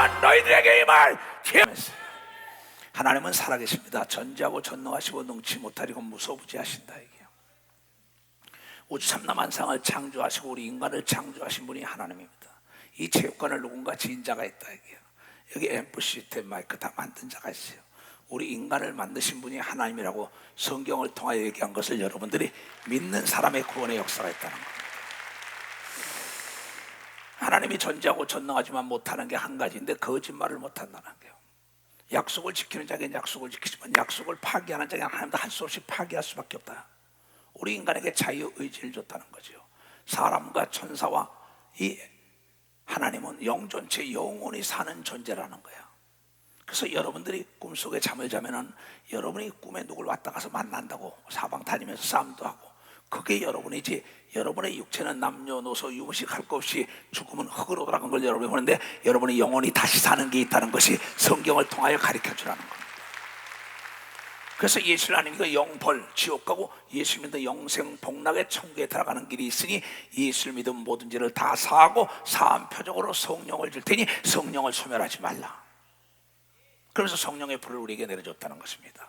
영원 너희들에게 이 말 기하면서 하나님은 살아계십니다. 전지하고 전능하시고 능치 못하리고 무소부지하신다. 이게요. 우주 삼라만상을 창조하시고 우리 인간을 창조하신 분이 하나님입니다. 이 체육관을 누군가 지은 자가 있다. 이게요. 여기 앰프 시스템 마이크 다 만든 자가 있어요. 우리 인간을 만드신 분이 하나님이라고 성경을 통하여 얘기한 것을 여러분들이 믿는 사람의 구원의 역사가 있다는 겁니다. 하나님이 전지하고 전능하지만 못하는 게 한 가지인데 거짓말을 못한다는 거예요. 약속을 지키는 자에게는 약속을 지키지만 약속을 파기하는 자에게는 하나님도 할 수 없이 파기할 수밖에 없다. 우리 인간에게 자유의지를 줬다는 거죠. 사람과 천사와 이 하나님은 영존체 영원히 사는 존재라는 거야. 그래서 여러분들이 꿈속에 잠을 자면은 여러분이 꿈에 누굴 왔다 가서 만난다고 사방 다니면서 싸움도 하고, 그게 여러분이지 여러분의 육체는 남녀노소 유무식 할 것 없이 죽으면 흙으로 돌아간 걸 여러분이 보는데 여러분이 영원히 다시 사는 게 있다는 것이 성경을 통하여 가르쳐 주라는 겁니다. 그래서 예수를 하나님이 영벌 지옥 가고 예수 믿는 영생 복락의 천국에 들어가는 길이 있으니 예수를 믿은 모든 죄를 다 사하고 사한 표적으로 성령을 줄 테니 성령을 소멸하지 말라. 그래서 성령의 불을 우리에게 내려줬다는 것입니다.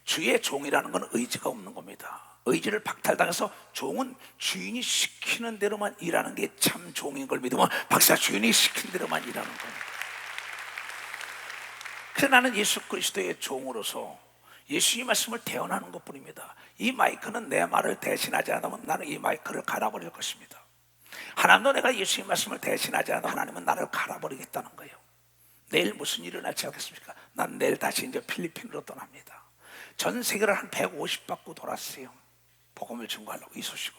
주의 종이라는 건 의지가 없는 겁니다. 의지를 박탈당해서 종은 주인이 시키는 대로만 일하는 게 참 종인 걸 믿으면 박사 주인이 시킨 대로만 일하는 겁니다. 그래서 나는 예수 그리스도의 종으로서 예수님 말씀을 대언하는 것뿐입니다. 이 마이크는 내 말을 대신하지 않으면 나는 이 마이크를 갈아버릴 것입니다. 하나님도 내가 예수님 말씀을 대신하지 않으면 하나님은 나를 갈아버리겠다는 거예요. 내일 무슨 일이 일어날지 알겠습니까? 난 내일 다시 이제 필리핀으로 떠납니다. 전 세계를 한 150바퀴 돌았어요. 복음을 증거하려고 이 소식을.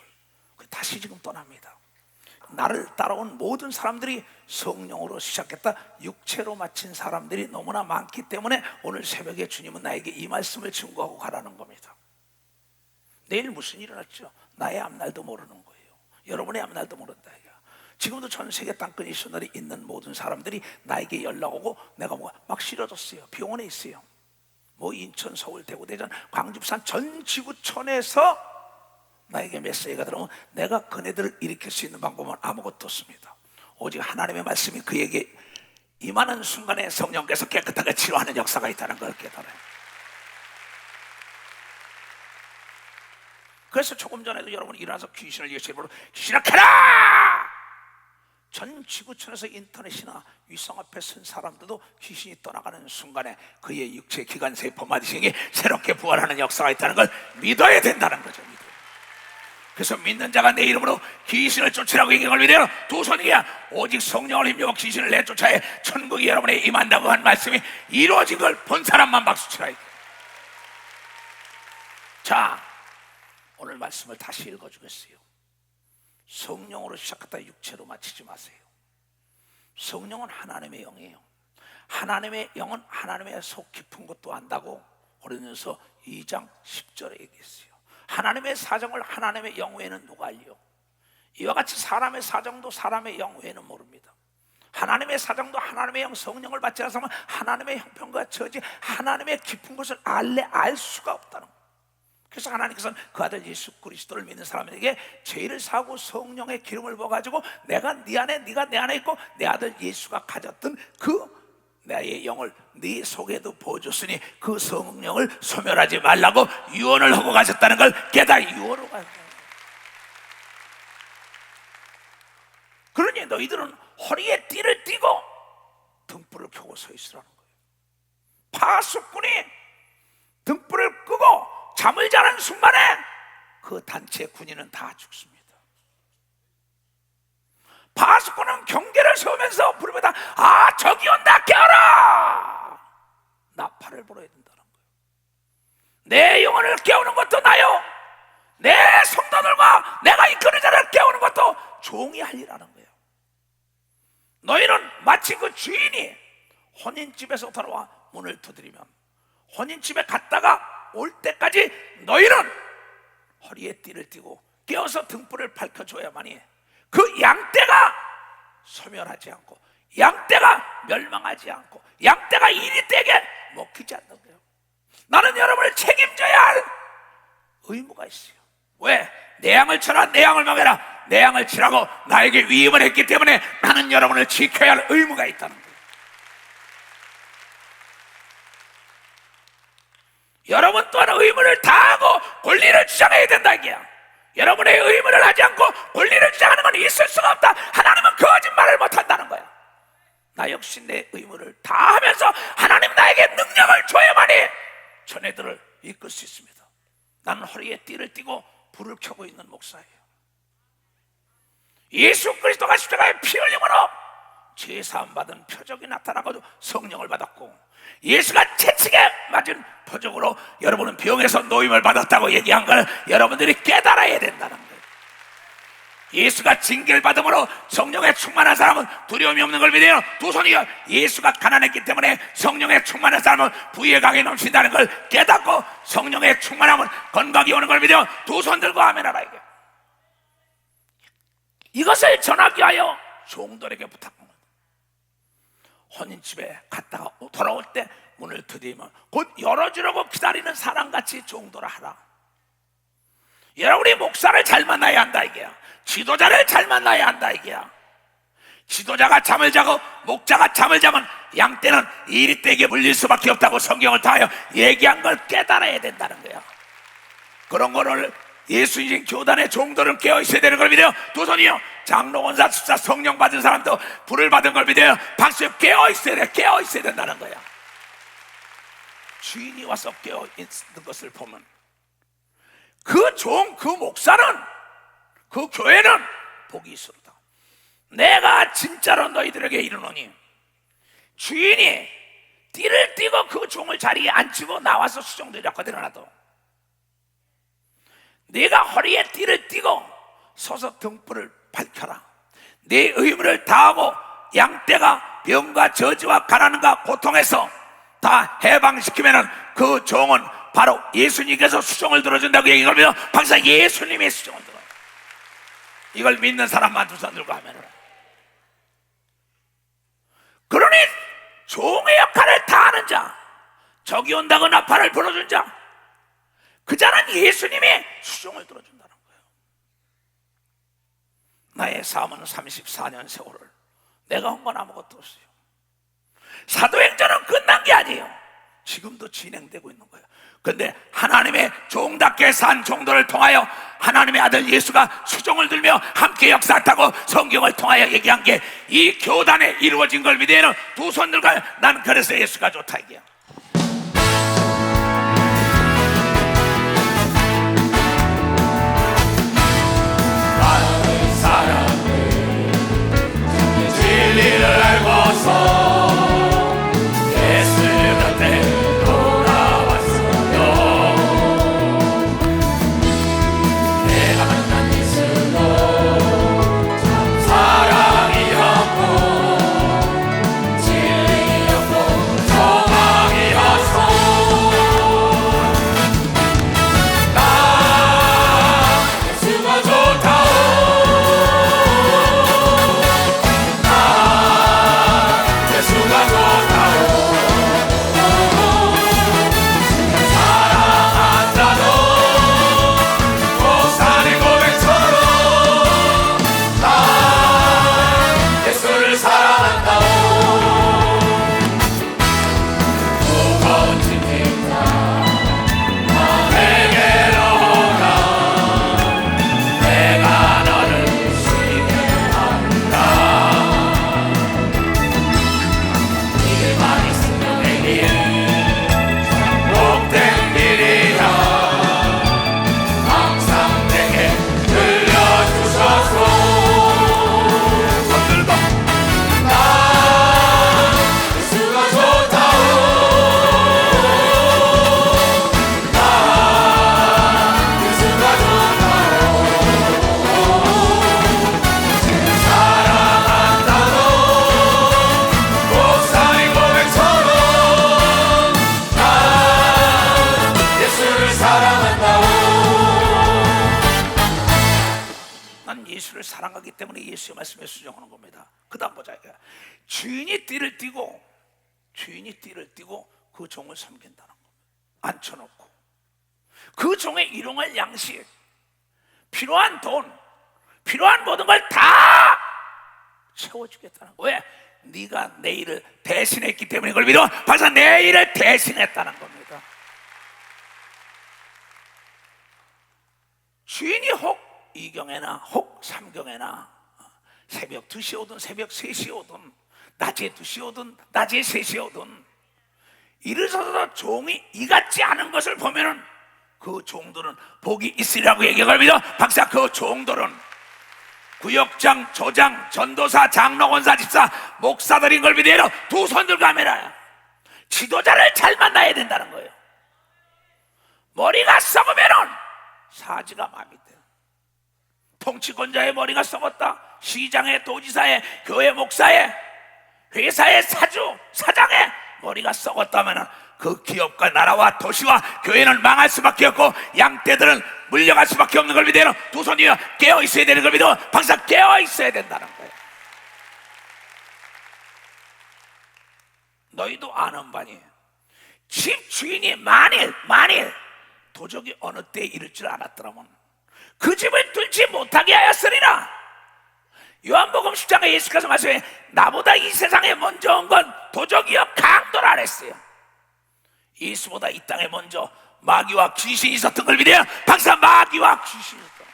다시 지금 떠납니다. 나를 따라온 모든 사람들이 성령으로 시작했다 육체로 마친 사람들이 너무나 많기 때문에 오늘 새벽에 주님은 나에게 이 말씀을 증거하고 가라는 겁니다. 내일 무슨 일이 일어날지요? 나의 앞날도 모르는 거예요. 여러분의 앞날도 모른다. 지금도 전 세계 땅끝 이스라엘에 있는 모든 사람들이 나에게 연락 오고 내가 막 실어졌어요. 병원에 있어요. 뭐 인천, 서울, 대구, 대전, 광주, 부산 전 지구촌에서 나에게 메시지가 들어오면 내가 그네들을 일으킬 수 있는 방법은 아무것도 없습니다. 오직 하나님의 말씀이 그에게 임하는 순간에 성령께서 깨끗하게 치료하는 역사가 있다는 걸 깨달아요. 그래서 조금 전에도 여러분이 일어나서 귀신을 예수님으로 귀신아 가라! 전 지구촌에서 인터넷이나 위성 앞에 선 사람들도 귀신이 떠나가는 순간에 그의 육체 기관세포 마디싱이 새롭게 부활하는 역사가 있다는 걸 믿어야 된다는 거죠. 그래서 믿는 자가 내 이름으로 귀신을 쫓으라고 얘기한 믿어요. 두 손이야. 오직 성령을 힘입어 귀신을 내쫓아야 천국이 여러분에 임한다고 한 말씀이 이루어진 걸 본 사람만 박수치라. 자, 오늘 말씀을 다시 읽어주겠어요. 성령으로 시작했다 육체로 마치지 마세요. 성령은 하나님의 영이에요. 하나님의 영은 하나님의 속 깊은 것도 안다고 고린도서 2장 10절에 얘기했어요. 하나님의 사정을 하나님의 영 외에는 누가 알려? 이와 같이 사람의 사정도 사람의 영 외에는 모릅니다. 하나님의 사정도 하나님의 영 성령을 받지 않으면 하나님의 형편과 처지 하나님의 깊은 것을 알 수가 없다는 거예요. 그래서 하나님께서는 그 아들 예수 그리스도를 믿는 사람에게 죄를 사고 성령의 기름을 부어가지고 내가 네 안에 네가 내 안에 있고 내 아들 예수가 가졌던 그 나의 영을 네 속에도 부어줬으니 그 성령을 소멸하지 말라고 유언을 하고 가셨다는 걸 깨달아 유언으로 가셨다. 그러니 너희들은 허리에 띠를 띠고 등불을 켜고 서 있으라는 거예요. 파수꾼이 등불을 끄고 잠을 자는 순간에 그 단체 군인은 다 죽습니다. 파수꾼은 경계를 세우면서 부르면서 아 저기 온다 깨어라! 나팔을 불어야 된다는 거예요. 내 영혼을 깨우는 것도 나요. 내 성도들과 내가 이끄는 자를 깨우는 것도 종이 할 일이라는 거예요. 너희는 마치 그 주인이 혼인집에서 돌아와 문을 두드리면 혼인집에 갔다가 올 때까지 너희는 허리에 띠를 띠고 깨어서 등불을 밝혀줘야만이 그 양떼가 소멸하지 않고 양떼가 멸망하지 않고 양떼가 이리 떼게 먹히지 않는 거예요. 나는 여러분을 책임져야 할 의무가 있어요. 왜? 내 양을 쳐라, 내 양을 먹여라, 내 양을 치라고 나에게 위임을 했기 때문에 나는 여러분을 지켜야 할 의무가 있다는 거예요. 여러분 또한 의무를 다하고 권리를 주장해야 된다 이게야. 여러분의 의무를 하지 않고 권리를 주장하는 건 있을 수가 없다. 하나님은 거짓말을 못한다는 거야. 나 역시 내 의무를 다하면서 하나님 나에게 능력을 줘야만이 전애들을 이끌 수 있습니다. 나는 허리에 띠를 띠고 불을 켜고 있는 목사예요. 예수 그리스도가 십자가에 피 흘림으로 죄사함 받은 표적이 나타나고 성령을 받았고, 예수가 채찍에 맞은 표적으로 여러분은 병에서 노임을 받았다고 얘기한 걸 여러분들이 깨달아야 된다는 거예요. 예수가 징계를 받음으로 성령에 충만한 사람은 두려움이 없는 걸 믿어요. 두 손이요. 예수가 가난했기 때문에 성령에 충만한 사람은 부의 강이 넘친다는 걸 깨닫고 성령에 충만하면 건강이 오는 걸 믿어요. 두 손 들고 아멘하라 이게. 이것을 전하기 위하여 종들에게 부탁합니다. 혼인집에 갔다가 돌아올 때 문을 들이면 곧 열어주려고 기다리는 사람같이 종도를 하라. 여러분이 목사를 잘 만나야 한다 이게야. 지도자를 잘 만나야 한다 이게야. 지도자가 잠을 자고 목자가 잠을 자면 양떼는 이리떼에게 물릴 수밖에 없다고 성경을 통하여 얘기한 걸 깨달아야 된다는 거야. 그런 거를 예수님 교단의 종들은 깨어있어야 되는 걸 믿어요. 두 손이요. 장로, 원사, 집사, 성령 받은 사람도 불을 받은 걸 믿어요. 박수. 깨어있어야 돼. 깨어있어야 된다는 거야. 주인이 와서 깨어있는 것을 보면 그 종, 그 목사는, 그 교회는 복이 있으리다. 내가 진짜로 너희들에게 이르노니 주인이 띠를 띠고 그 종을 자리에 앉히고 나와서 수종들이라고 하더라도 네가 허리에 띠를 띠고 서서 등불을 밝혀라. 네 의무를 다하고 양떼가 병과 저주와 가난과 고통에서 다 해방시키면은 그 종은 바로 예수님께서 수종을 들어준다고 얘기하면 박사 예수님의 수종을 들어. 이걸 믿는 사람만 두 손 들고 하면은. 그러니 종의 역할을 다하는 자, 적이 온다고 나팔을 불어준 자, 그 자는 예수님의 수종을 들어준다는 거예요. 나의 삶은 34년 세월을 내가 한 건 아무것도 없어요. 사도행전은 끝난 게 아니에요. 지금도 진행되고 있는 거예요. 그런데 하나님의 종답게 산 종들을 통하여 하나님의 아들 예수가 수종을 들며 함께 역사했다고 성경을 통하여 얘기한 게 이 교단에 이루어진 걸 믿어요. 두 손 들고 난 그래서 예수가 좋다 이게요. 진리를 알고서 예수님 곁에 돌아왔어요. 내가 만난 예수는 참 사랑이었고 진리였고 소망이었어. 나 예수가 좋다오. 예수를 사랑하기 때문에 예수의 말씀에 수정하는 겁니다. 그 다음 보자. 주인이 띠를 띠고 그 종을 섬긴다는 겁니다. 앉혀놓고 그 종의 일용할 양식, 필요한 돈, 필요한 모든 걸 다 채워주겠다는 거야. 왜? 네가 내 일을 대신했기 때문에 이걸 믿어. 벌써 내 일을 대신했다는 겁니다. 주인이 혹 2경에나 혹 3경에나 새벽 2시에 오든 새벽 3시에 오든 낮에 2시에 오든 낮에 3시에 오든 이르서도 종이 이같지 않은 것을 보면은 그 종들은 복이 있으리라고 얘기할 믿어. 박사, 그 종들은 구역장, 조장, 전도사, 장로, 권사, 집사, 목사들인 걸 믿어요. 두 손 들고 하면 지도자를 잘 만나야 된다는 거예요. 머리가 썩으면은 사지가 마음이 돼요. 통치권자의 머리가 썩었다. 시장의, 도지사의, 교회 목사의, 회사의 사주, 사장의 머리가 썩었다면 그 기업과 나라와 도시와 교회는 망할 수밖에 없고 양떼들은 물려갈 수밖에 없는 걸 믿어요. 두 손이 깨어 있어야 되는 걸 믿어. 항상 깨어 있어야 된다는 거예요. 너희도 아는 바니 집 주인이 만일 도적이 어느 때에 이를 줄 알았더라면 그 집을 뚫지 못하게 하였으리라. 요한복음 10장에 예수께서 말씀해 나보다 이 세상에 먼저 온 건 도적이요 강도라 그랬어요. 예수보다 이 땅에 먼저 마귀와 귀신이 있었던 걸 믿어요. 항상 마귀와 귀신이 있었던.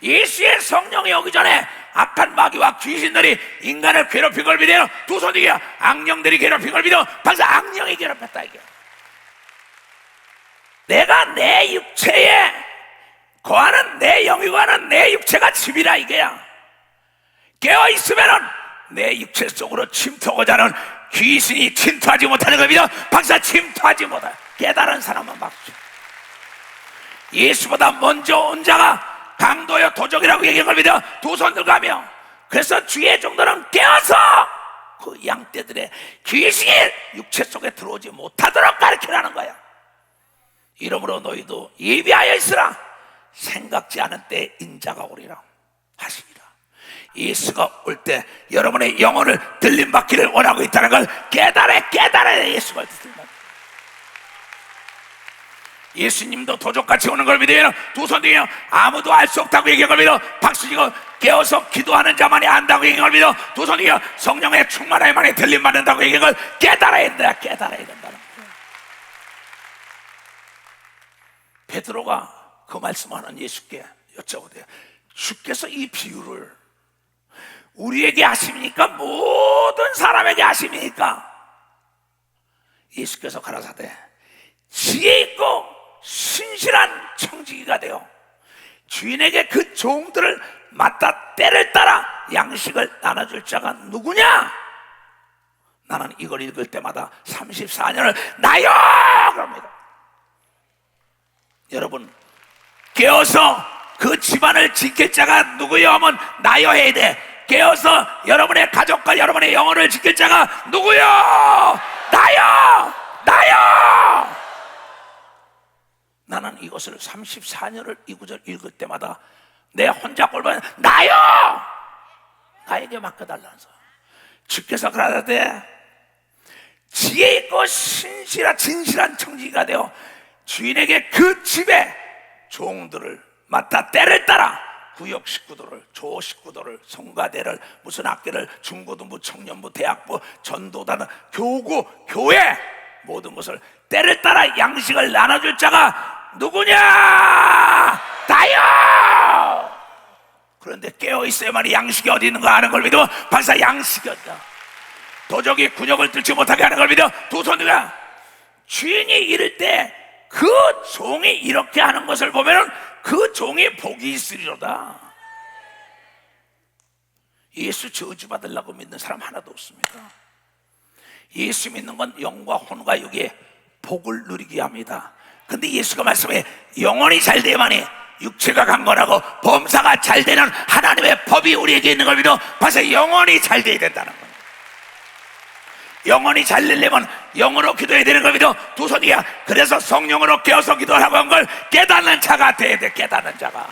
예수의 성령이 오기 전에 악한 마귀와 귀신들이 인간을 괴롭힌 걸 믿어요. 두 손이야 악령들이 괴롭힌 걸 믿어. 항상 악령이 괴롭혔다 이게. 내가 내 육체에 거하는 내 영이 거하는 내 육체가 집이라 이게야. 깨어있으면은 내 육체 속으로 침투하고자 하는 귀신이 침투하지 못하는 겁니다. 박사 침투하지 못해. 깨달은 사람만 막죠. 예수보다 먼저 온 자가 강도여 도적이라고 얘기한 겁니다. 두 손 들고 하며 그래서 주의 종들은 깨어서 그 양떼들의 귀신이 육체 속에 들어오지 못하도록 가르치라는 거야. 이러므로 너희도 예비하여 있으라. 생각지 않은 때에 인자가 오리라 하십니다. 예수가 올 때 여러분의 영혼을 들림받기를 원하고 있다는 걸 깨달아야 예수가 들림받기. 예수님도 도적같이 오는 걸 믿어요. 두 손 들며 아무도 알 수 없다고 얘기한 걸 믿어. 박수치고 깨어서 기도하는 자만이 안다고 얘기한 걸 믿어. 두 손 들며 성령의 충만함만이 들림받는다고 얘기한 걸 깨달아야 된다는 거예요. 베드로가 그 말씀하는 예수께 여쭤보대요. 주께서 이 비유를 우리에게 하십니까? 모든 사람에게 하십니까? 예수께서 가라사대 지혜 있고 신실한 청지기가 되어 주인에게 그 종들을 맡아 때를 따라 양식을 나눠줄 자가 누구냐? 나는 이걸 읽을 때마다 34년을 나요! 그럽니다. 여러분 깨어서 그 집안을 지킬 자가 누구요 하면 나요 해야 돼. 깨어서 여러분의 가족과 여러분의 영혼을 지킬 자가 누구요? 나요! 나는 이것을 34년을 이 구절 읽을 때마다 내 혼자 꼴보면 나요! 나에게 맡겨달라는 소리. 주께서 그러는데 지혜 있고 진실한 청지기가 되어 주인에게 그 집에 종들을 맡아 때를 따라 구역 식구들을, 조 식구들을, 성가대를, 무슨 학교를, 중고등부, 청년부, 대학부, 전도단, 교구, 교회 모든 것을 때를 따라 양식을 나눠줄 자가 누구냐? 나요! 그런데 깨어있어야만 양식이 어디 있는 거 아는 걸 믿어. 박사 양식이 어디다. 도적이 군역을 뚫지 못하게 하는 걸 믿어. 두 손들아 주인이 이를 때 그 종이 이렇게 하는 것을 보면은 그 종이 복이 있으리로다. 예수 저주받으려고 믿는 사람 하나도 없습니다. 예수 믿는 건 영과 혼과 육의 복을 누리게 합니다. 근데 예수가 말씀해 영혼이 잘 돼야만이 육체가 강건하고 범사가 잘 되는 하나님의 법이 우리에게 있는 걸 믿어. 봐서 영혼이 잘 돼야 된다는 거예요. 영혼이 잘 되려면 영으로 기도해야 되는 걸 믿어. 두 손이야. 그래서 성령으로 깨어서 기도하라고 한 걸 깨닫는 자가 돼야 돼. 깨닫는 자가.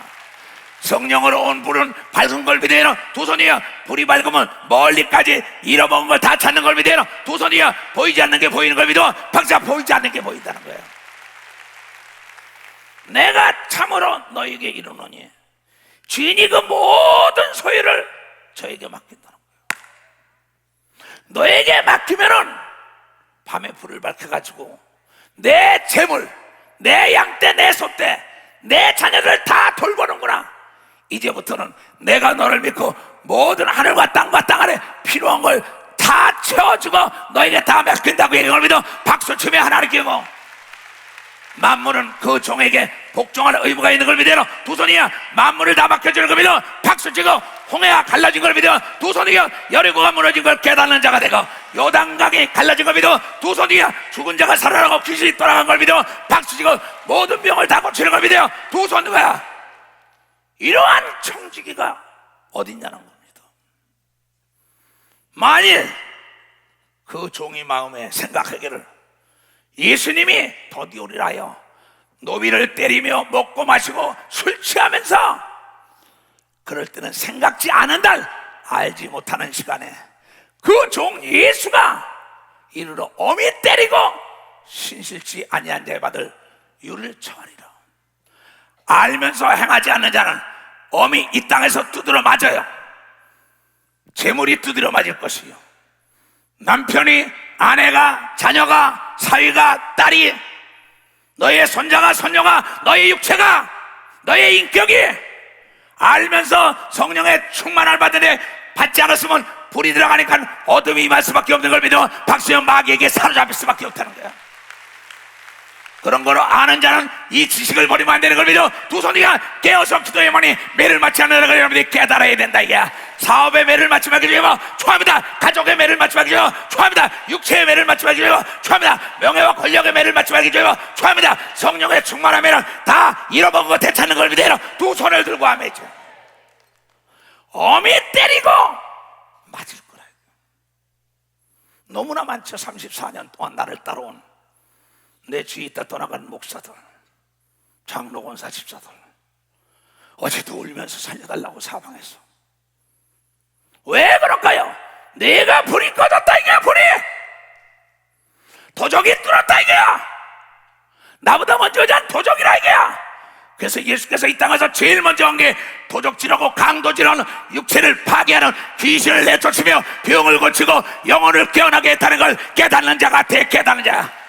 성령으로 온 불은 밝은 걸 믿어요. 두 손이야. 불이 밝으면 멀리까지 잃어먹은 걸 다 찾는 걸 믿어요. 두 손이야. 보이지 않는 게 보이는 걸 믿어. 박사 보이지 않는 게 보인다는 거예요. 내가 참으로 너에게 이르노니 주인이 그 모든 소유를 저에게 맡긴다는 거예요. 너에게 맡기면은 밤에 불을 밝혀가지고 내 재물, 내 양떼, 내 소떼, 내 자녀들 다 돌보는구나. 이제부터는 내가 너를 믿고 모든 하늘과 땅과 땅 아래 필요한 걸 다 채워주고 너에게 다 맡긴다고 얘기를 믿어 박수 치며 하나님께 뭐 만물은 그 종에게 복종할 의무가 있는 걸 믿어 두 손이야 만물을 다 맡겨주는 걸 믿어 박수 치고 홍해가 갈라진 걸 믿어 두 손이야 여리고가 무너진 걸 깨닫는 자가 되고 요단강이 갈라진 걸 믿어 두 손이야 죽은 자가 살아나고 귀신이 돌아간 걸 믿어 박수 치고 모든 병을 다 고치는 걸 믿어 두 손이야. 이러한 청지기가 어딨냐는 겁니다. 만일 그 종이 마음에 생각하기를 예수님이 더디오리라 하여 노비를 때리며 먹고 마시고 술 취하면서 그럴 때는 생각지 않은 날 알지 못하는 시간에 그 종 예수가 이르러 어미 때리고 신실치 아니한 자에 받을 유를 처하리라. 알면서 행하지 않는 자는 어미 이 땅에서 두드러 맞아요. 재물이 두드려 맞을 것이요 남편이, 아내가, 자녀가, 사위가, 딸이, 너의 손자가, 손녀가, 너의 육체가, 너의 인격이 알면서 성령의 충만을 받는데 받지 않았으면 불이 들어가니까 어둠이 임할 수밖에 없는 걸 믿어 박수영 마귀에게 사로잡힐 수밖에 없다는 거야. 그런 거로 아는 자는 이 지식을 버리면 안 되는 걸 믿어 두 손이가 깨어서 기도해보니 매를 맞지 않는 걸 여러분이 깨달아야 된다 이게 사업에 매를 맞지 말게 주시고 축하합니다. 가족의 매를 맞지 말게 주시고 축하합니다. 육체의 매를 맞지 말게 주시고 축하합니다. 명예와 권력의 매를 맞지 말게 주시고 축하합니다. 성령의 충만한 매를 다 잃어먹은 거 되찾는 걸 믿어 두 손을 들고 하매죠. 어미 때리고 맞을 거라. 너무나 많죠. 34년 동안 나를 따라온 내 주위에 있다 떠나간 목사들, 장로권사 집사들 어제도 울면서 살려달라고 사방했어. 왜 그럴까요? 내가 불이 꺼졌다 이거야. 불이 도적이 뚫었다 이거야. 나보다 먼저 오지 않은 도적이라 이거야. 그래서 예수께서 이 땅에서 제일 먼저 한 게 도적질하고 강도질하는 육체를 파괴하는 귀신을 내쫓으며 병을 고치고 영혼을 깨어나게 했다는 걸 깨닫는 자가 깨닫는 자야.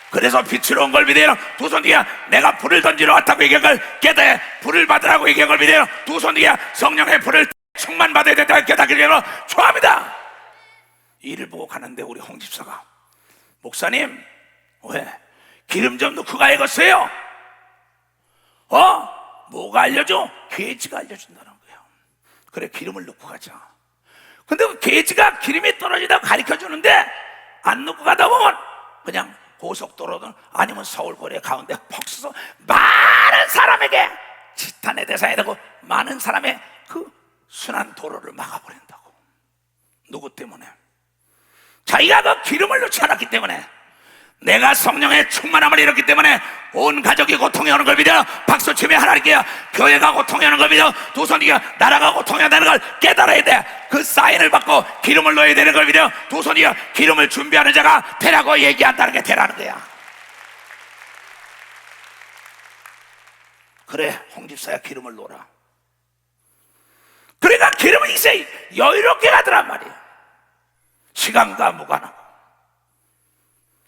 그래서 빛으로 온 걸 믿어요. 두 손 뒤에 내가 불을 던지러 왔다고 얘기한 걸 깨닫게 불을 받으라고 얘기한 걸 믿어요. 두 손 뒤에 성령의 불을 충만 받아야 된다고 깨닫게 되면 좋아합니다. 이를 보고 가는데 우리 홍 집사가 목사님 왜 기름 좀 넣고 가야겠어요? 뭐가 알려줘? 돼지가 알려준다는 거예요. 그래 기름을 넣고 가자. 근데 그 돼지가 기름이 떨어지다고 가르쳐주는데 안 넣고 가다 보면 그냥 고속도로든 아니면 서울거리의 가운데 퍽 서서 많은 사람에게 지탄의 대상이 되고 많은 사람의 그 순환 도로를 막아버린다고. 누구 때문에? 자기가 그 기름을 넣지 않았기 때문에 내가 성령의 충만함을 잃었기 때문에 온 가족이 고통해 오는 걸 믿어 박수 치며 하나님께 교회가 고통해 오는 걸 믿어 두 손이가 나라가 고통해 온다는 걸 깨달아야 돼. 그 사인을 받고 기름을 넣어야 되는 걸 믿어 두 손이가 기름을 준비하는 자가 되라고 얘기한다는 게 되라는 거야. 그래 홍 집사야 기름을 넣어라. 그러니까 기름은 이제 여유롭게 가더란 말이야. 시간과 무관하고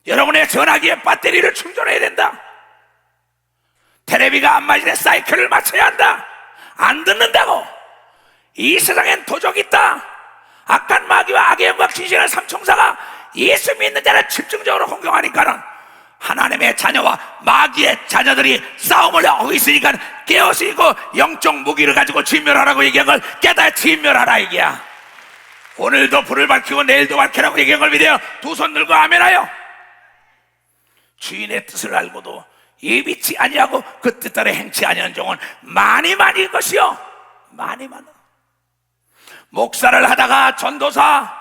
여러분의 전화기에 배터리를 충전해야 된다. 텔레비가 안 맞으면 사이클을 맞춰야 한다. 안 듣는다고. 이 세상엔 도적이 있다. 악한 마귀와 악의 영과 귀신의 삼총사가 예수 믿는 자를 집중적으로 공격하니까는 하나님의 자녀와 마귀의 자녀들이 싸움을 하고 있으니까 깨어서 있고 영적 무기를 가지고 진멸하라고 얘기한 걸 깨달아 진멸하라 얘기야. 오늘도 불을 밝히고 내일도 밝히라고 얘기한 걸 믿어요. 두 손 들고 아멘하여. 주인의 뜻을 알고도 예비치 아니하고 그 뜻 따라 행치 아니하는 종은 많이 것이요 많이. 목사를 하다가 전도사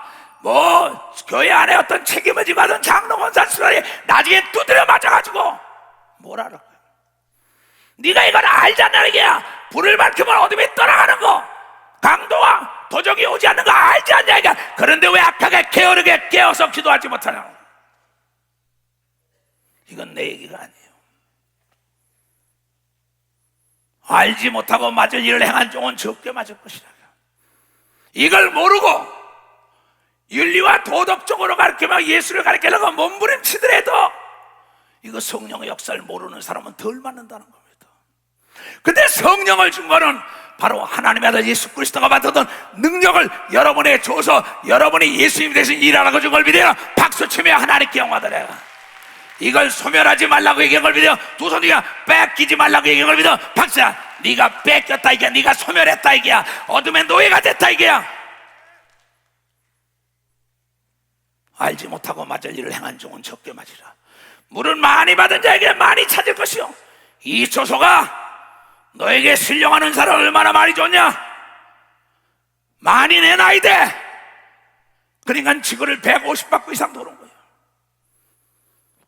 교회 안에 어떤 책임을 지고 하던 장로권사 수사에 나중에 두드려 맞아가지고 뭐라 그럴 거야. 네가 이걸 알잖아 이게야. 불을 밝히면 어둠이 떠나가는 거 강도와 도적이 오지 않는 거 알지 않냐 이게. 그런데 왜 악하게 게으르게 깨어서 기도하지 못하냐. 이건 내 얘기가 아니에요. 알지 못하고 맞을 일을 행한 종은 적게 맞을 것이라. 이걸 모르고 윤리와 도덕적으로 가르치며 예수를 가르치려고 몸부림치더라도 이거 성령의 역사를 모르는 사람은 덜 맞는다는 겁니다. 근데 성령을 준 거는 바로 하나님의 아들 예수 그리스도가 받았던 능력을 여러분에게 줘서 여러분이 예수님 대신 일하라고 준 걸 믿어요. 박수치며 하나님께 영화드려요. 이걸 소멸하지 말라고 얘기한 걸 믿어요. 두 손 뒤가 뺏기지 말라고 얘기한 걸 믿어. 박수야, 네가 뺏겼다 이게야. 네가 소멸했다 이게야. 어둠의 노예가 됐다 이게야. 알지 못하고 맞을 일을 행한 종은 적게 맞으라. 물은 많이 받은 자에게 많이 찾을 것이요, 이 조소가 너에게 신령하는 사람 얼마나 많이 줬냐? 많이 내놔야 돼. 그러니까 지구를 150바퀴 이상 도는 거예요.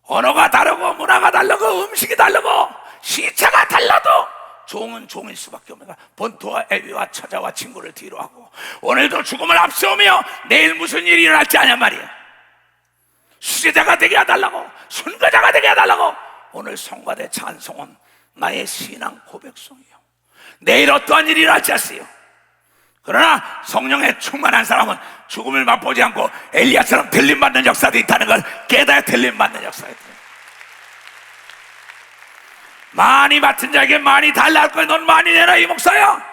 언어가 다르고 문화가 다르고 음식이 다르고 시차가 달라도 종은 종일 수밖에 없는 거야. 본토와 애비와 처자와 친구를 뒤로 하고 오늘도 죽음을 앞세우며 내일 무슨 일이 일어날지 아냐 말이야. 수제자가 되게 해달라고, 순거자가 되게 해달라고. 오늘 성가대 찬송은 나의 신앙 고백송이요. 내일 어떠한 일이 일어날지 아세요. 그러나 성령에 충만한 사람은 죽음을 맛보지 않고 엘리야처럼 들림받는 역사도 있다는 걸 깨달아 들림받는 역사가 있다. 많이 맡은 자에게 많이 달라 할 거야. 넌 많이 내라 이 목사야.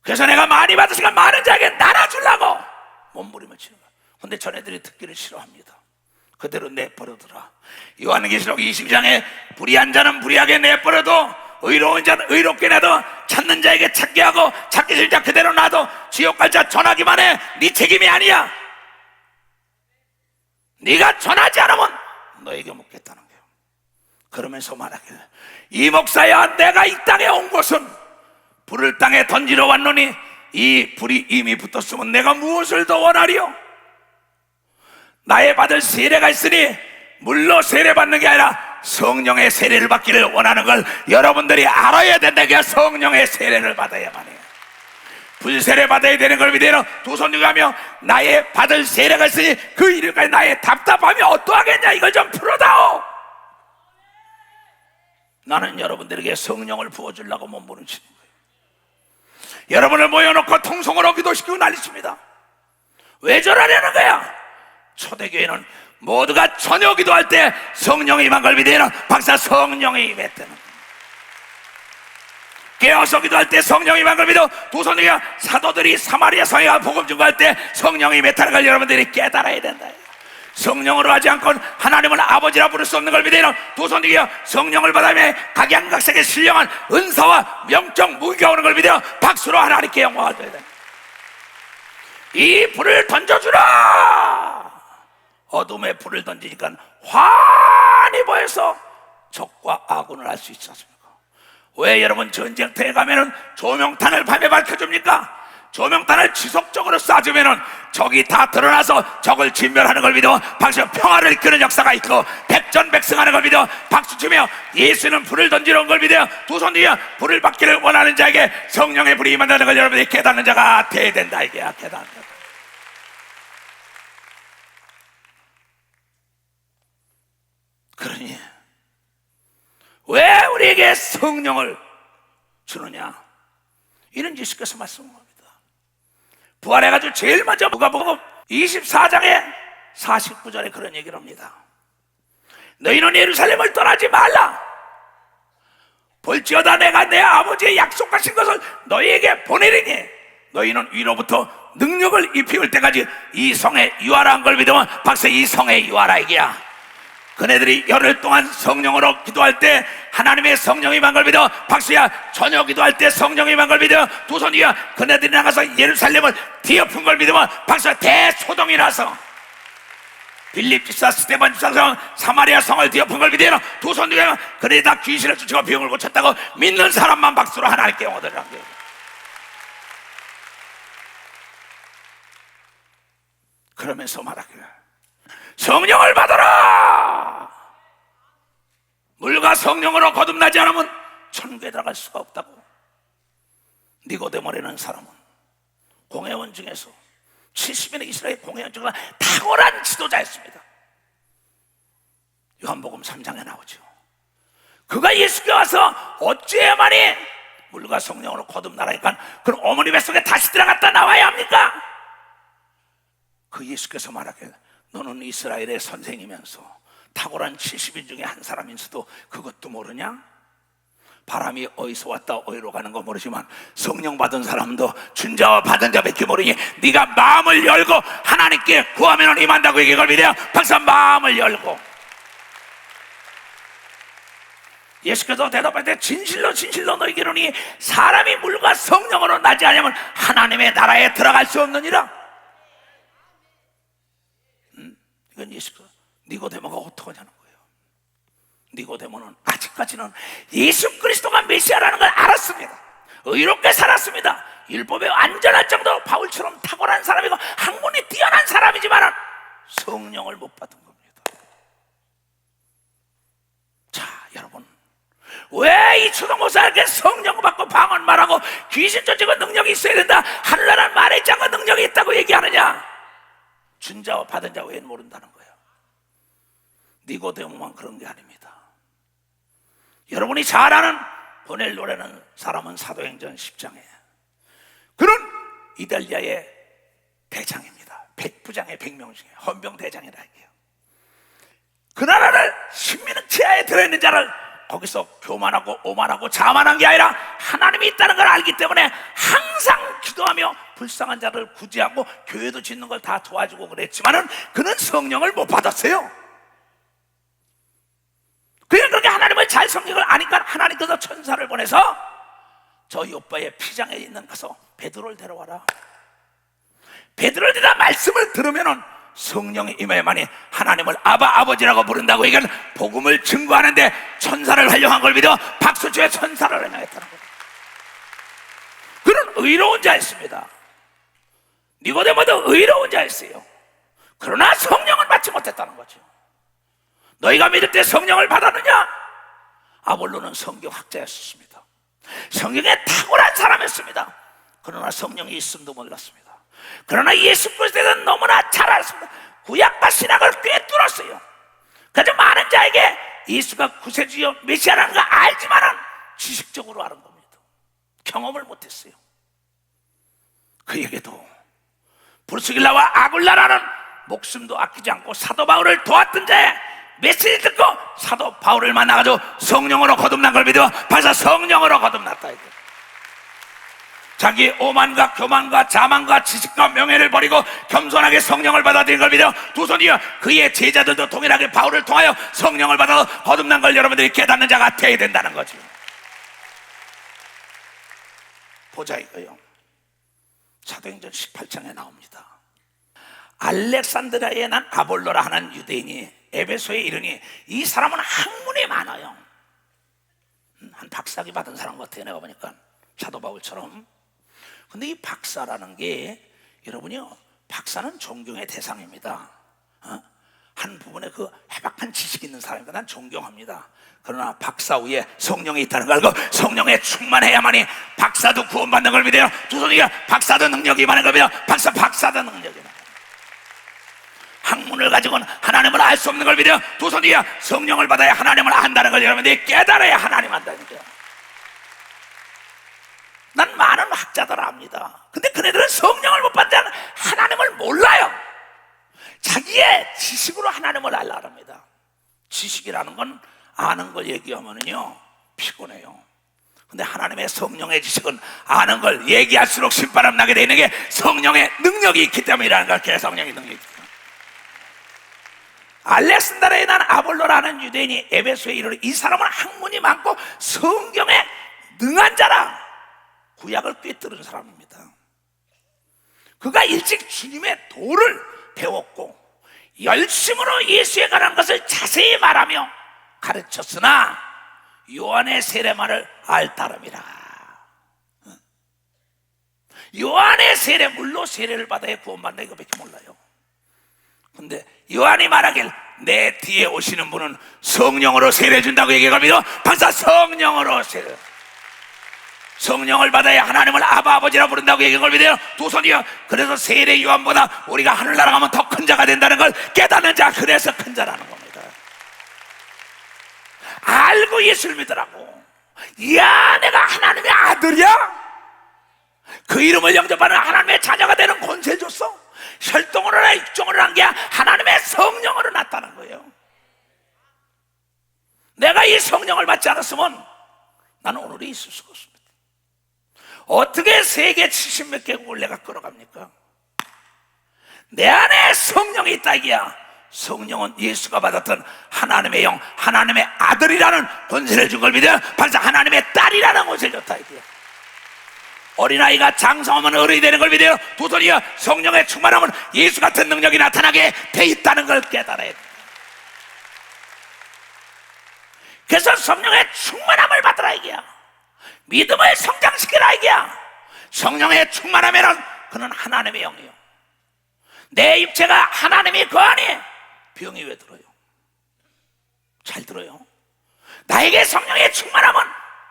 그래서 내가 많이 받으니까 많은 자에게 나눠주려고 몸부림을 치는 거야. 근데 전애들이 듣기를 싫어합니다. 그대로 내버려두라. 요한계시록 22장에 불의한 자는 불의하게 내버려도 의로운 자는 의롭게 내도 찾는 자에게 찾게 하고 찾기 싫은 자 그대로 놔도 지옥 갈 자 전하기만 해. 네 책임이 아니야. 네가 전하지 않으면 너에게 묻겠다는 거예요. 그러면서 말하기를, 이 목사야, 내가 이 땅에 온 것은 불을 땅에 던지러 왔노니 이 불이 이미 붙었으면 내가 무엇을 더 원하리요? 나의 받을 세례가 있으니 물로 세례받는 게 아니라 성령의 세례를 받기를 원하는 걸 여러분들이 알아야 된다. 그 성령의 세례를 받아야만 해요. 불세례 받아야 되는 걸 믿어요. 두 손 들고하며 나의 받을 세례가 있으니 그 이름까지 나의 답답함이 어떠하겠냐. 이걸 좀 풀어다오. 나는 여러분들에게 성령을 부어주려고 몸부림치는 거예요. 여러분을 모여놓고 통성으로 기도시키고 난리칩니다. 왜 저러려는 거야? 초대교회는 모두가 저녁 기도할 때 성령이 임한 걸 믿어요. 박사 성령이 임했다는 거예요. 깨어서 기도할 때 성령이 임한 걸 믿어. 두 손 들고 사도들이 사마리아 성에 가 복음 전할 때 성령이 임했다는 걸 여러분들이 깨달아야 된다. 성령으로 하지 않고 하나님을 아버지라 부를 수 없는 걸 믿어요. 두 손 들고 성령을 받으며 각양각색의 신령한 은사와 명적 무기가 오는 걸 믿어요. 박수로 하나님께 영광을 드려야 된다. 이 불을 던져주라. 어둠에 불을 던지니까 환히 보여서 적과 아군을 알 수 있지 않습니까? 왜 여러분 전쟁터에 가면은 조명탄을 밤에 밝혀줍니까? 조명탄을 지속적으로 쏴주면은 적이 다 드러나서 적을 진멸하는 걸 믿어 박수 평화를 이끄는 역사가 있고 백전백승하는 걸 믿어 박수치며 예수는 불을 던지러 온 걸 믿어요. 두 손 뒤에 불을 받기를 원하는 자에게 성령의 불이 임한다는 걸 여러분이 깨닫는 자가 돼야 된다. 이게 깨닫는 자. 그러니 왜 우리에게 성령을 주느냐? 이런 예수께서 말씀합니다. 부활해가지고 제일 먼저 누가복음 24장에 49절에 그런 얘기를 합니다. 너희는 예루살렘을 떠나지 말라. 볼지어다 내가 내 아버지의 약속하신 것을 너희에게 보내리니 너희는 위로부터 능력을 입히올 때까지 이 성에 유하라 한 걸 믿으면 박사 이 성에 유하라 이게야. 그네들이 열흘 동안 성령으로 기도할 때 하나님의 성령이 임한 걸 믿어 박수야. 저녁 기도할 때 성령이 임한 걸 믿어 두 손 위에 그네들이 나가서 예루살렘을 뒤엎은 걸 믿으면 박수야. 대소동이 나서 빌립 집사 스데반 집사 사마리아 성을 뒤엎은 걸 믿어 두 손 위에 그네들이 다 귀신을 쫓고 병을 고쳤다고 믿는 사람만 박수로 하나님께 영어들으라는 거예요. 그러면서 말하기를 성령을 받아라. 물과 성령으로 거듭나지 않으면 천국에 들어갈 수가 없다고. 니고데모라는 사람은 공회원 중에서 70인의 이스라엘 공회원 중에 탁월한 지도자였습니다. 요한복음 3장에 나오죠. 그가 예수께 와서 어찌해야만이 물과 성령으로 거듭나라니까 그럼 어머니 뱃속에 다시 들어갔다 나와야 합니까? 그 예수께서 말하길 너는 이스라엘의 선생이면서 탁월한 70인 중에 한 사람인서도 그것도 모르냐? 바람이 어디서 왔다 어디로 가는 거 모르지만 성령 받은 사람도 준 자와 받은 자밖에 모르니 네가 마음을 열고 하나님께 구하면 임한다고 얘기할 믿어요. 박사 마음을 열고. 예수께서 대답할 때 진실로 진실로 너희에게 이르노니 사람이 물과 성령으로 나지 않으면 하나님의 나라에 들어갈 수 없느니라. 이건 예수가 니고데모가 어떡하냐는 거예요. 니고데모는 아직까지는 예수 그리스도가 메시아라는 걸 알았습니다. 의롭게 살았습니다. 율법에 안전할 정도로 바울처럼 탁월한 사람이고 학문이 뛰어난 사람이지만 성령을 못 받은 겁니다. 자, 여러분, 왜 이 초등목사에게 성령 받고 방언 말하고 귀신 쫓고 능력이 있어야 된다, 하늘나라 말의 장과 능력이 있다고 얘기하느냐? 준 자와 받은 자 외에는 모른다는 거예요. 니고데모만 그런 게 아닙니다. 여러분이 잘 아는 보넬로라는 사람은 사도행전 10장에 그는 이달리아의 대장입니다. 백부장의 100명 중에 헌병대장이라 해요. 그 나라를 신민은 지하에 들어있는 자를 거기서 교만하고 오만하고 자만한 게 아니라 하나님이 있다는 걸 알기 때문에 항상 기도하며 불쌍한 자를 구제하고 교회도 짓는 걸 다 도와주고 그랬지만은 그는 성령을 못 받았어요. 그냥 그렇게 하나님을 잘 섬긴 걸 아니까 하나님께서 천사를 보내서 저희 오빠의 피장에 있는 가서 베드로를 데려와라. 베드로를 데려다 말씀을 들으면은 성령이 임해야만이 하나님을 아바 아버지라고 부른다고 얘기하는 복음을 증거하는데 천사를 활용한 걸 믿어 박수치에 천사를 활용했다는 거예요. 그는 의로운 자였습니다. 니고데모도 의로운 자였어요. 그러나 성령을 받지 못했다는 거죠. 너희가 믿을 때 성령을 받았느냐? 아볼로는 성경학자였습니다. 성경에 탁월한 사람이었습니다. 그러나 성령이 있음도 몰랐습니다. 그러나 예수 그리스도에 대해서 너무나 잘 알았습니다. 구약과 신약을 꿰뚫었어요. 그래서 많은 자에게 예수가 구세주여 메시아라는 걸 알지만은 지식적으로 아는 겁니다. 경험을 못했어요. 그에게도 브루스길라와 아굴라라는 목숨도 아끼지 않고 사도 바울을 도왔던 자의 메시지 듣고 사도 바울을 만나가지고 성령으로 거듭난 걸 믿어 벌써 성령으로 거듭났다. 자기 오만과 교만과 자만과 지식과 명예를 버리고 겸손하게 성령을 받아들인 걸 믿어 두 손이여 그의 제자들도 동일하게 바울을 통하여 성령을 받아 거듭난 걸 여러분들이 깨닫는 자가 되어야 된다는 거죠. 보자 이거요. 사도행전 18장에 나옵니다. 알렉산드리아에 난 아볼로라 하는 유대인이 에베소에 이르니 이 사람은 학문이 많아요. 한 박사학위 받은 사람 같아요. 내가 보니까 사도 바울처럼. 근데 이 박사라는 게 여러분이요, 박사는 존경의 대상입니다. 한 부분에 그 해박한 지식이 있는 사람이니까 난 존경합니다. 그러나 박사 위에 성령이 있다는 걸 알고 성령에 충만해야만이 박사도 구원받는 걸 믿어요. 두 손이 박사도 능력이 많은 걸 믿어요. 박사도 능력이 많아요. 학문을 가지고는 하나님을 알 수 없는 걸 믿어요. 두 손이 성령을 받아야 하나님을 안다는 걸 여러분들이 깨달아야 하나님 안다는 거예요. 난 많은 학자들 압니다. 근데 그네들은 성령을 못 받지 않아 하나님을 몰라요. 자기의 지식으로 하나님을 알라 합니다. 지식이라는 건 아는 걸 얘기하면요 피곤해요. 근데 하나님의 성령의 지식은 아는 걸 얘기할수록 신바람 나게 되는 게 성령의 능력이 있기 때문이라는 걸. 성령의 능력이 있기 때문에. 알렉산드리아에 난 아볼로라는 유대인이 에베소에 이르러 이 사람은 학문이 많고 성경에 능한 자라. 구약을 꿰뚫은 사람입니다. 그가 일찍 주님의 도를 배웠고 열심으로 예수에 관한 것을 자세히 말하며 가르쳤으나 요한의 세례만을 알 따름이라. 요한의 세례, 물로 세례를 받아야 구원받는다 이거밖에 몰라요. 근데 요한이 말하길 내 뒤에 오시는 분은 성령으로 세례 준다고 얘기합니다. 박사 성령으로 세례. 성령을 받아야 하나님을 아바 아버지라 부른다고 얘기한 믿어요. 두 손이요. 그래서 세례 요한보다 우리가 하늘나라 가면 더 큰 자가 된다는 걸 깨닫는 자, 그래서 큰 자라는 겁니다. 알고 예수를 믿으라고. 야, 내가 하나님의 아들이야? 그 이름을 영접하는 하나님의 자녀가 되는 권세 줬어? 혈통으로나 육종으로 한 게 하나님의 성령으로 났다는 거예요. 내가 이 성령을 받지 않았으면 나는 오늘이 있을 수가 없습니다. 어떻게 세계 70몇 개국을 내가 끌어갑니까? 내 안에 성령이 있다 이게야. 성령은 예수가 받았던 하나님의 영, 하나님의 아들이라는 권세를 준 걸 믿어요. 반사 하나님의 딸이라는 권세를 줬다 이게야. 어린아이가 장성하면 어른이 되는 걸 믿어요. 두 손이여 성령의 충만하면 예수 같은 능력이 나타나게 돼 있다는 걸 깨달아야 돼요. 그래서 성령의 충만함을 받으라 이게야. 믿음을 성장시키라 이게야. 성령의 충만하면은 그는 하나님의 영이요. 내 육체가 하나님이 그 안에 병이 왜 들어요? 잘 들어요. 나에게 성령의 충만함은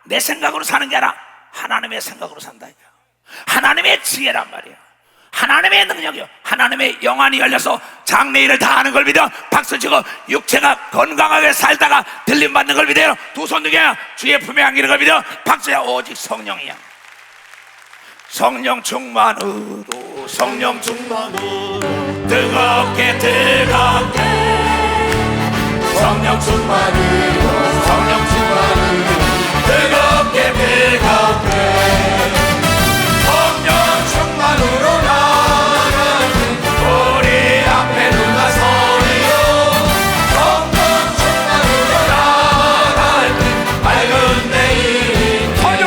내 생각으로 사는 게 아니라 하나님의 생각으로 산다 이거야. 하나님의 지혜란 말이야. 하나님의 능력이요. 하나님의 영안이 열려서 장래일을 다 하는 걸 믿어 박수치고 육체가 건강하게 살다가 들림받는 걸 믿어요. 두 손 등에 주의 품에 안기는 걸 믿어 박수야. 오직 성령이야. 성령 충만으로 성령 충만으로 뜨겁게 뜨겁게 성령 충만으로 성령 충만으로 뜨겁게 뜨겁게 성령 충만으로 나는 우리 앞에 누가 서리요 성령 충만으로 나갈 때 밝은 내일 성령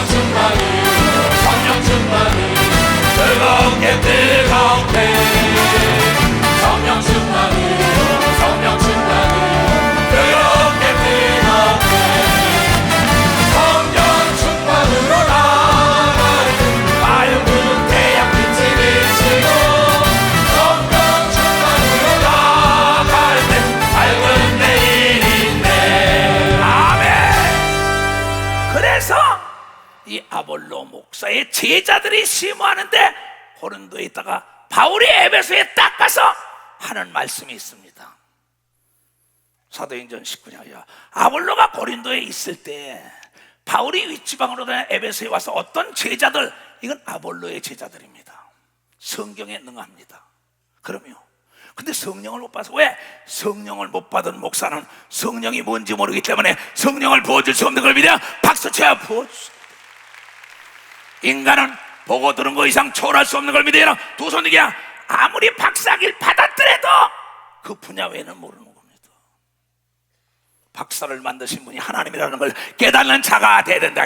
충만으로 성령 충만으로 뜨겁게 뜨겁게 성령 충만으로 성령 충만으로 뜨겁게 뜨겁게 성령 충만으로 나갈 때 밝은 태양빛이 비치고 성령 충만으로 나갈 때 밝은 내일이 있네. 아멘. 그래서 이 아볼로 목사의 제자들이 심호하는데 고린도에 있다가 바울이 에베소에 딱 가서 하는 말씀이 있습니다. 사도행전 19장. 아볼로가 고린도에 있을 때 바울이 윗지방으로 다녀 에베소에 와서 어떤 제자들, 이건 아볼로의 제자들입니다. 성경에 능합니다. 그럼요. 근데 성령을 못 받아서, 왜? 성령을 못 받은 목사는 성령이 뭔지 모르기 때문에 성령을 부어줄 수 없는 걸 믿어 박수 쳐야 부어주세요. 인간은 보고 들은 거 이상 초월할 수 없는 걸 믿어요. 두 손이야. 아무리 박사길 받았더라도 그 분야 외에는 모르는 겁니다. 박사를 만드신 분이 하나님이라는 걸 깨닫는 자가 돼야 된다.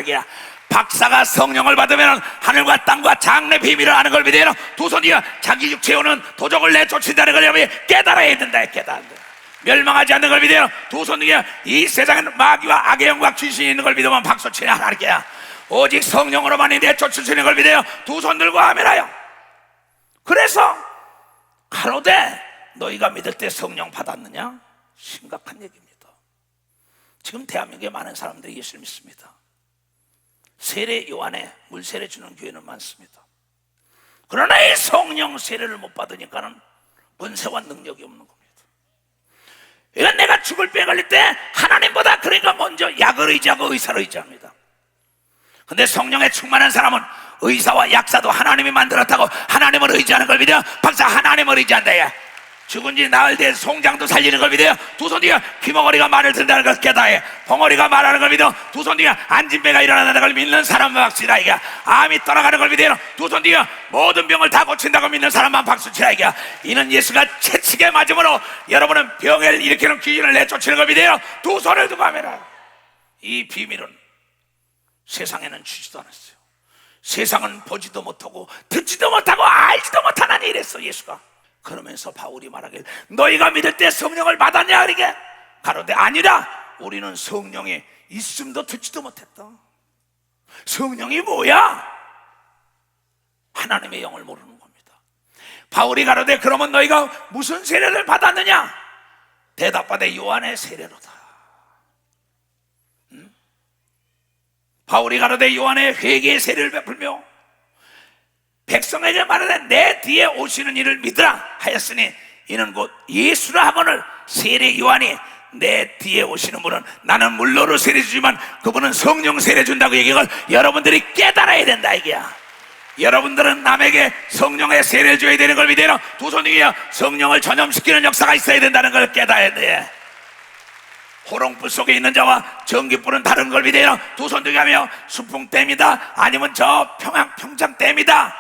박사가 성령을 받으면 하늘과 땅과 장래 비밀을 아는 걸 믿어요. 두 손이야. 자기 육체에 오는 도적을 내쫓는다는 걸 깨달아야 된다. 깨닫는다. 멸망하지 않는 걸 믿어요. 두 손이야. 이 세상에는 마귀와 악의 영과 귀신이 있는 걸 믿으면 박수 치냐 하나님께야. 오직 성령으로만이 내쫓을 수 있는 걸 믿어요. 두 손 들고 아멘하여. 그래서 가로되 너희가 믿을 때 성령 받았느냐? 심각한 얘기입니다. 지금 대한민국에 많은 사람들이 예수를 믿습니다. 세례 요한에 물세례 주는 교회는 많습니다. 그러나 이 성령 세례를 못 받으니까는 권세와 능력이 없는 겁니다. 이건 내가 죽을 병에 걸릴 때 하나님보다 그러니까 먼저 약을 의지하고 의사를 의지합니다. 근데 성령에 충만한 사람은 의사와 약사도 하나님이 만들었다고 하나님을 의지하는 걸 믿어요. 박사 하나님을 의지한다. 죽은 지 나흘 된 송장도 살리는 걸 믿어요. 두 손 뒤에 귀머거리가 말을 듣는다는 걸 깨달아요. 벙어리가 말하는 걸 믿어. 두 손 뒤에 안진배가 일어난다는 걸 믿는 사람만 박수치라. 암이 떠나가는 걸 믿어요. 두 손 뒤에 모든 병을 다 고친다고 믿는 사람만 박수치라. 이는 예수가 채찍에 맞음으로 여러분은 병을 일으키는 귀신을 내쫓는 걸 믿어요. 두 손을 두고 하면 이 비밀은 세상에는 주지도 않았어요. 세상은 보지도 못하고 듣지도 못하고 알지도 못하나니 이랬어 예수가. 그러면서 바울이 말하길 너희가 믿을 때 성령을 받았냐 그러게. 가로되 아니라 우리는 성령이 있음도 듣지도 못했다. 성령이 뭐야? 하나님의 영을 모르는 겁니다. 바울이 가로되 그러면 너희가 무슨 세례를 받았느냐? 대답하되 요한의 세례로다. 바울이 가로되 요한의 회개의 세례를 베풀며 백성에게 말하되 내 뒤에 오시는 이를 믿으라 하였으니 이는 곧 예수라 하거늘 세례 요한이 내 뒤에 오시는 분은 나는 물로로 세례 주지만 그분은 성령 세례 준다고 얘기한 걸 여러분들이 깨달아야 된다 이게야. 여러분들은 남에게 성령의 세례를 줘야 되는 걸 믿어요. 두 손 위에 성령을 전염시키는 역사가 있어야 된다는 걸 깨달아야 돼. 호롱불 속에 있는 자와 전기불은 다른 걸 믿어요. 두 손 들게 하며 수풍댐이다 아니면 저 평창댐이다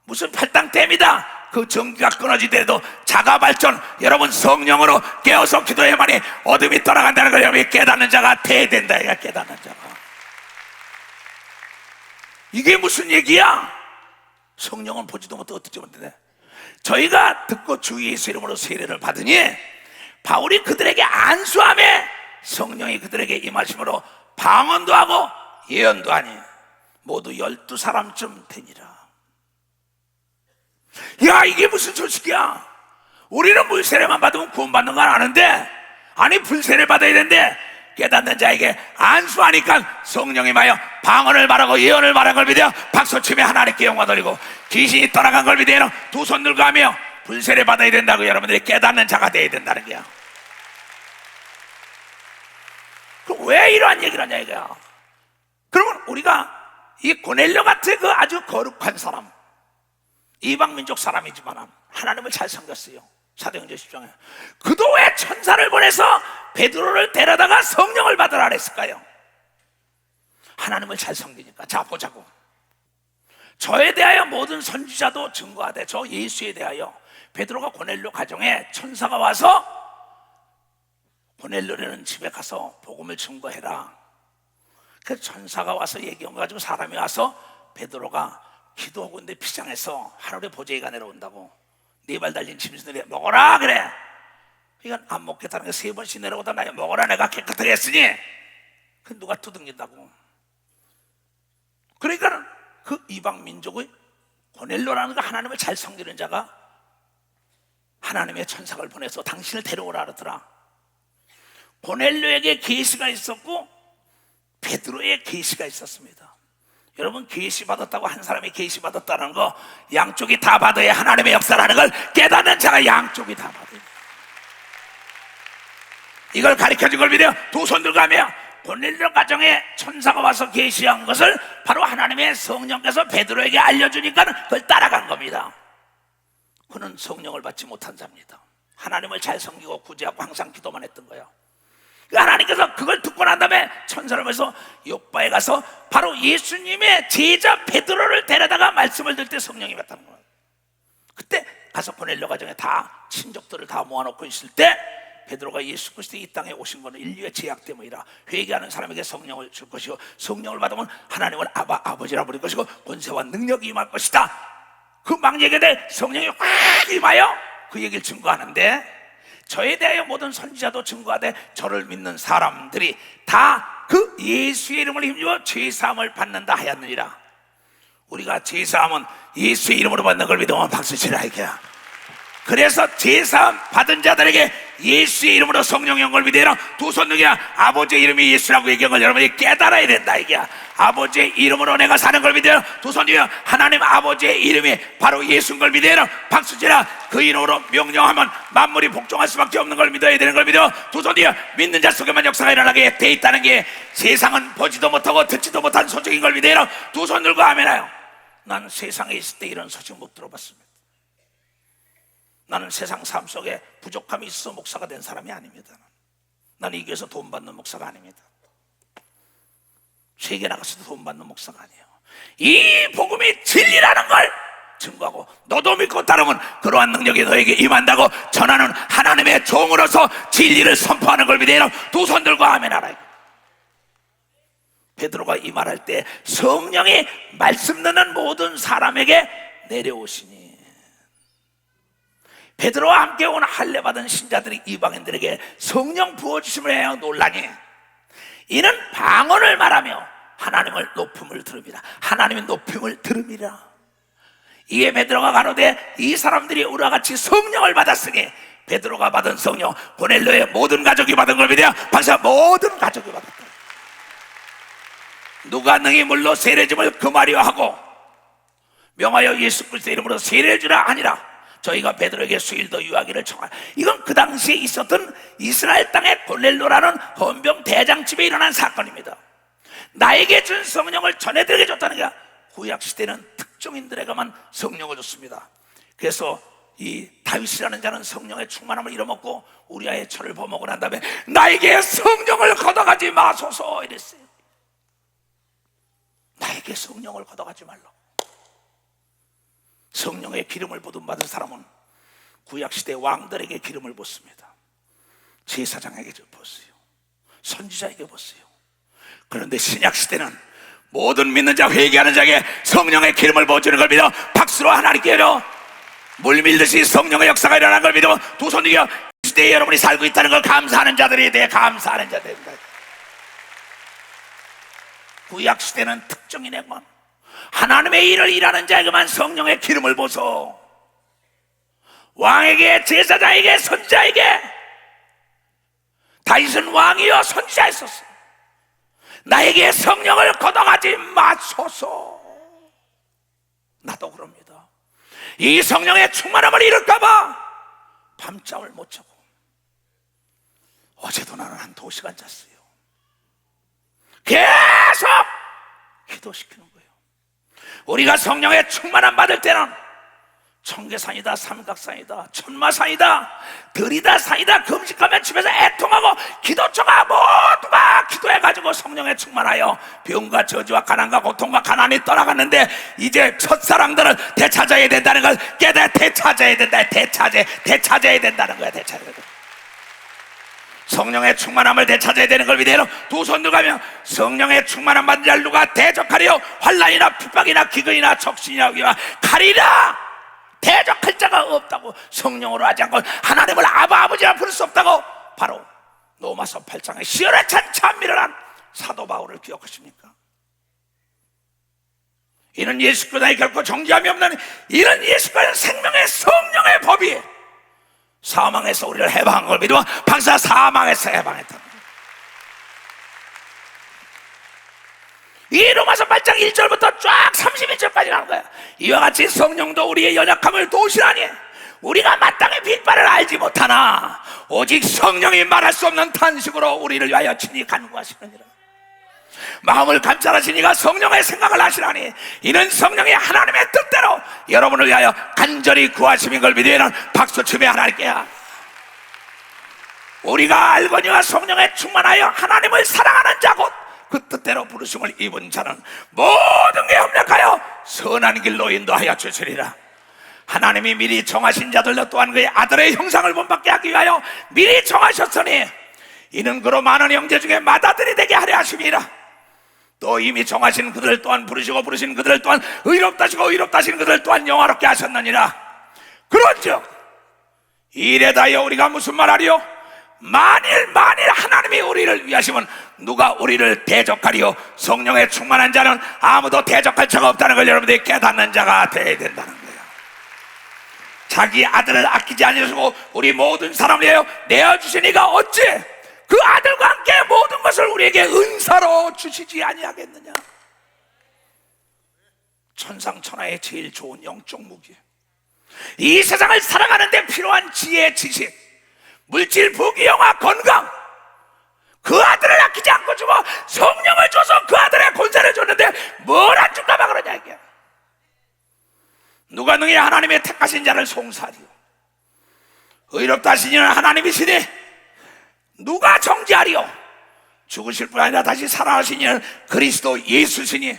무슨 팔당댐이다 그 전기가 끊어지더라도 자가발전, 여러분 성령으로 깨어서 기도해야만이 어둠이 떠나간다는 걸 여러분이 깨닫는 자가 돼야 된다. 이거 깨닫는 자가. 이게 무슨 얘기야? 성령은 보지도 못하고 듣지도 못해. 저희가 듣고 주 예수 이름으로 세례를 받으니 바울이 그들에게 안수함에 성령이 그들에게 임하심으로 방언도 하고 예언도 하니 모두 12사람쯤 되니라. 야, 이게 무슨 소식이야? 우리는 물세례만 받으면 구원받는 건 아는데, 아니 불세례 받아야 되는데 깨닫는 자에게 안수하니까 성령이 마여 방언을 말하고 예언을 말한 걸 믿어 박수치며 하나님께 영광 돌리고 귀신이 떠나간 걸 믿어 두 손 들고 하며 불세례 받아야 된다고 여러분들이 깨닫는 자가 돼야 된다는 거야. 그럼 왜 이러한 얘기를 하냐 이거야. 그러면 우리가 이 고넬료 같은 그 아주 거룩한 사람, 이방민족 사람이지만 하나님을 잘 섬겼어요. 사도행전 10장에 그도 왜 천사를 보내서 베드로를 데려다가 성령을 받으라 그랬을까요? 하나님을 잘 섬기니까. 자 보자고. 저에 대하여 모든 선지자도 증거하되 저 예수에 대하여 베드로가 고넬료 가정에 천사가 와서 고넬료라는 집에 가서 복음을 증거해라. 그 천사가 와서 얘기한 거 가지고 사람이 와서 베드로가 기도하고 있는데 피장에서 하늘에 보제기가 내려온다고. 네 발 달린 짐승들이 먹어라 그래. 이건 안 먹겠다는 게 3번씩 내려오다 나 먹어라 내가 깨끗하게 했으니. 그 누가 두둥긴다고. 그러니까 그 이방 민족의 고넬료라는 거 하나님을 잘 섬기는 자가 하나님의 천사를 보내서 당신을 데려오라 그러더라. 고넬료에게 계시가 있었고 베드로의 계시가 있었습니다. 여러분 계시 받았다고 한 사람이 계시 받았다는 거 양쪽이 다 받아야 하나님의 역사라는 걸 깨닫는 자가 양쪽이 다 받아요. 이걸 가르쳐준 걸 믿어요. 두 손 들고 하며 고넬료 가정에 천사가 와서 계시한 것을 바로 하나님의 성령께서 베드로에게 알려주니까 그걸 따라간 겁니다. 그는 성령을 받지 못한 자입니다. 하나님을 잘 섬기고 구제하고 항상 기도만 했던 거예요. 하나님께서 그걸 듣고 난 다음에 천사를 보내서 요바에 가서 바로 예수님의 제자 베드로를 데려다가 말씀을 들 때 성령이 왔다는 거예요. 그때 가서 고넬료 가정에 다 친족들을 다 모아놓고 있을 때 베드로가 예수 그리스도 이 땅에 오신 것은 인류의 제약 때문이라 회개하는 사람에게 성령을 줄 것이고 성령을 받으면 하나님을 아버지라 부를 것이고 권세와 능력이 임할 것이다. 그 막 얘기에 성령이 확 임하여 그 얘기를 증거하는데 저에 대하여 모든 선지자도 증거하되 저를 믿는 사람들이 다 그 예수의 이름을 힘입어 죄사함을 받는다 하였느니라. 우리가 죄사함은 예수의 이름으로 받는 걸 믿으면 박수치라 이게야. 그래서 죄사함 받은 자들에게 예수의 이름으로 성령의 영을 믿으라. 두 손 들게 아버지의 이름이 예수라고 얘기한 걸 여러분이 깨달아야 된다 이게야. 아버지의 이름으로 내가 사는 걸 믿어라. 두 손 들게 하나님 아버지의 이름이 바로 예수인 걸 믿어라. 박수치라. 그 이름으로 명령하면 만물이 복종할 수밖에 없는 걸 믿어야 되는 걸 믿어. 두 손 들게 믿는 자 속에만 역사가 일어나게 돼 있다는 게 세상은 보지도 못하고 듣지도 못한 소식인 걸 믿어라. 두 손 들고 아멘하여. 난 세상에 있을 때 이런 소식 못 들어봤습니다. 나는 세상 삶 속에 부족함이 있어 목사가 된 사람이 아닙니다. 나는 이 교회에서 돈 받는 목사가 아닙니다. 세계 나가서도 돈 받는 목사가 아니에요. 이 복음이 진리라는 걸 증거하고 너도 믿고 따르면 그러한 능력이 너에게 임한다고 전하는 하나님의 종으로서 진리를 선포하는 걸 믿어요. 두 손 들고 아멘하라. 베드로가 이 말할 때 성령이 말씀 듣는 모든 사람에게 내려오시니 베드로와 함께 온 할례 받은 신자들이 이방인들에게 성령 부어주심을 해야 놀라니 이는 방언을 말하며 하나님을 높음을 들음이라. 하나님의 높임을 들음이라. 이에 베드로가 가로되 이 사람들이 우리와 같이 성령을 받았으니 베드로가 받은 성령 고넬료의 모든 가족이 받은 걸 믿어야 박사 모든 가족이 받았다. 누가 능히 물로 세례짐을 금하려 하고 명하여 예수 그리스도 이름으로 세례를 주라 하니라. 저희가 베드로에게 수일도 유하기를 청하라. 이건 그 당시에 있었던 이스라엘 땅의 골넬로라는 헌병 대장집에 일어난 사건입니다. 나에게 준 성령을 전해들에게 줬다는 게 구약시대는 특정인들에게만 성령을 줬습니다. 그래서 이 다윗이라는 자는 성령의 충만함을 잃어먹고 우리아의 철을 버먹고 난 다음에 나에게 성령을 걷어가지 마소서 이랬어요. 나에게 성령을 걷어가지 말라고. 성령의 기름을 부음받은 사람은 구약시대 왕들에게 기름을 붓습니다. 제사장에게 붓어요. 선지자에게 붓어요. 그런데 신약시대는 모든 믿는 자, 회개하는 자에게 성령의 기름을 부어주는 걸 믿어 박수로 하나님께 요 물 밀듯이 성령의 역사가 일어나는 걸 믿어 두 손 들여 시대에 여러분이 살고 있다는 걸 감사하는 자들에 대해 감사하는 자들입니다. 구약시대는 특정인에게만, 하나님의 일을 일하는 자에게만 성령의 기름을 부어서 왕에게, 제사장에게, 선지자에게. 다윗은 왕이요 선지자였었어요. 나에게 성령을 걷어가지 마소서. 나도 그럽니다. 이 성령의 충만함을 잃을까봐 밤잠을 못 자고, 어제도 나는 한 2시간 잤어요. 계속 기도시키는 거예요. 우리가 성령의 충만함 받을 때는 청계산이다, 삼각산이다, 천마산이다, 들이다 산이다, 금식하면 집에서 애통하고 기도처가 모두가 기도해가지고 성령에 충만하여 병과 저주와 가난과 고통과 가난이 떠나갔는데 이제 첫사랑들을 되찾아야 된다는 걸 깨달아. 되찾아야 된다. 되찾아야 된다는 거야. 되찾아야 된다. 성령의 충만함을 되찾아야 되는 걸 믿어요. 두 손 들어가며 성령의 충만함 받은 자를 누가 대적하리요? 환난이나 핍박이나 기근이나 적신이나 위나 칼이라. 대적할 자가 없다고. 성령으로 하지 않고 하나님을 아버지라 부를 수 없다고. 바로 로마서 8장에 시열에 찬 찬미를 사도 바울을 기억하십니까? 이는 예수께서 결코 정죄함이 없는, 이는 예수께서 생명의 성령의 법이 사망에서 우리를 해방한 걸 믿어 박사 사망에서 해방했다. 이 로마서 8장 1절부터 쫙 31절까지 가는 거야. 이와 같이 성령도 우리의 연약함을 도우시라니 우리가 마땅히 빈바를 알지 못하나 오직 성령이 말할 수 없는 탄식으로 우리를 위하여 친히 간구하시느니라. 마음을 감찰하시니가 성령의 생각을 하시라니 이는 성령이 하나님의 뜻대로 여러분을 위하여 간절히 구하심인 걸 믿으면 박수 치며 하나님께야. 우리가 알거니와 성령에 충만하여 하나님을 사랑하는 자 곧 그 뜻대로 부르심을 입은 자는 모든 게 협력하여 선한 길로 인도하여 주시리라. 하나님이 미리 정하신 자들로 또한 그의 아들의 형상을 본받게 하기 위하여 미리 정하셨으니 이는 그로 많은 형제 중에 맏아들이 되게 하려 하심이라. 또 이미 정하신 그들 또한 부르시고 부르신 그들 또한 의롭다 하시고 의롭다 하신 그들 또한 영화롭게 하셨느니라. 그런즉 이래 다여 우리가 무슨 말하리요? 만일 하나님이 우리를 위하시면 누가 우리를 대적하리요? 성령에 충만한 자는 아무도 대적할 자가 없다는 걸 여러분들이 깨닫는 자가 되어야 된다는 거예요. 자기 아들을 아끼지 아니하시고 우리 모든 사람을 위하여 내어주시니가 어찌 그 아들과 함께 모든 것을 우리에게 은사로 주시지 아니하겠느냐. 천상천하의 제일 좋은 영적 무기, 이 세상을 살아가는 데 필요한 지혜, 지식, 물질, 부귀, 영화, 건강, 그 아들을 아끼지 않고 주고 성령을 줘서 그 아들의 권세를 줬는데 뭘 안 줄까 봐 그러냐 이게. 누가 능히 하나님의 택하신 자를 송사하리요? 의롭다 하시니는 하나님이시니 누가 정죄하리요? 죽으실 뿐 아니라 다시 살아나시니는 그리스도 예수시니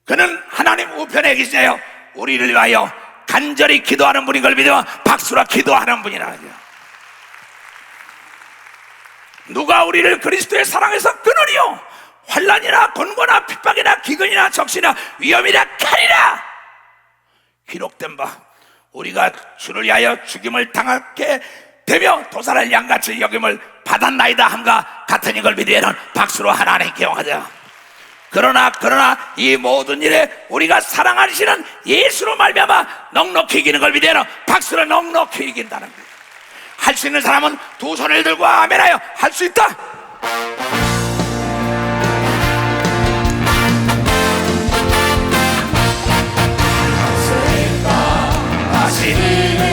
그는 하나님 우편에 계시냐여 우리를 위하여 간절히 기도하는 분인 걸 믿어 박수로 기도하는 분이라는 거야. 누가 우리를 그리스도의 사랑에서 끊으리요? 환난이나 곤고나 핍박이나 기근이나 적시나 위험이나 칼이라. 기록된 바 우리가 주를 위하여 죽임을 당하게 되며 도살할 양같이 여김을 받았나이다 함과 같은 이걸 믿으면 박수로 하나님께 영하자. 그러나 이 모든 일에 우리가 사랑하시는 예수로 말미암아 넉넉히 이기는 걸 믿으면 박수로 넉넉히 이긴다는 거예요. 할 수 있는 사람은 두 손을 들고 아멘하여 할 수 있다. 다시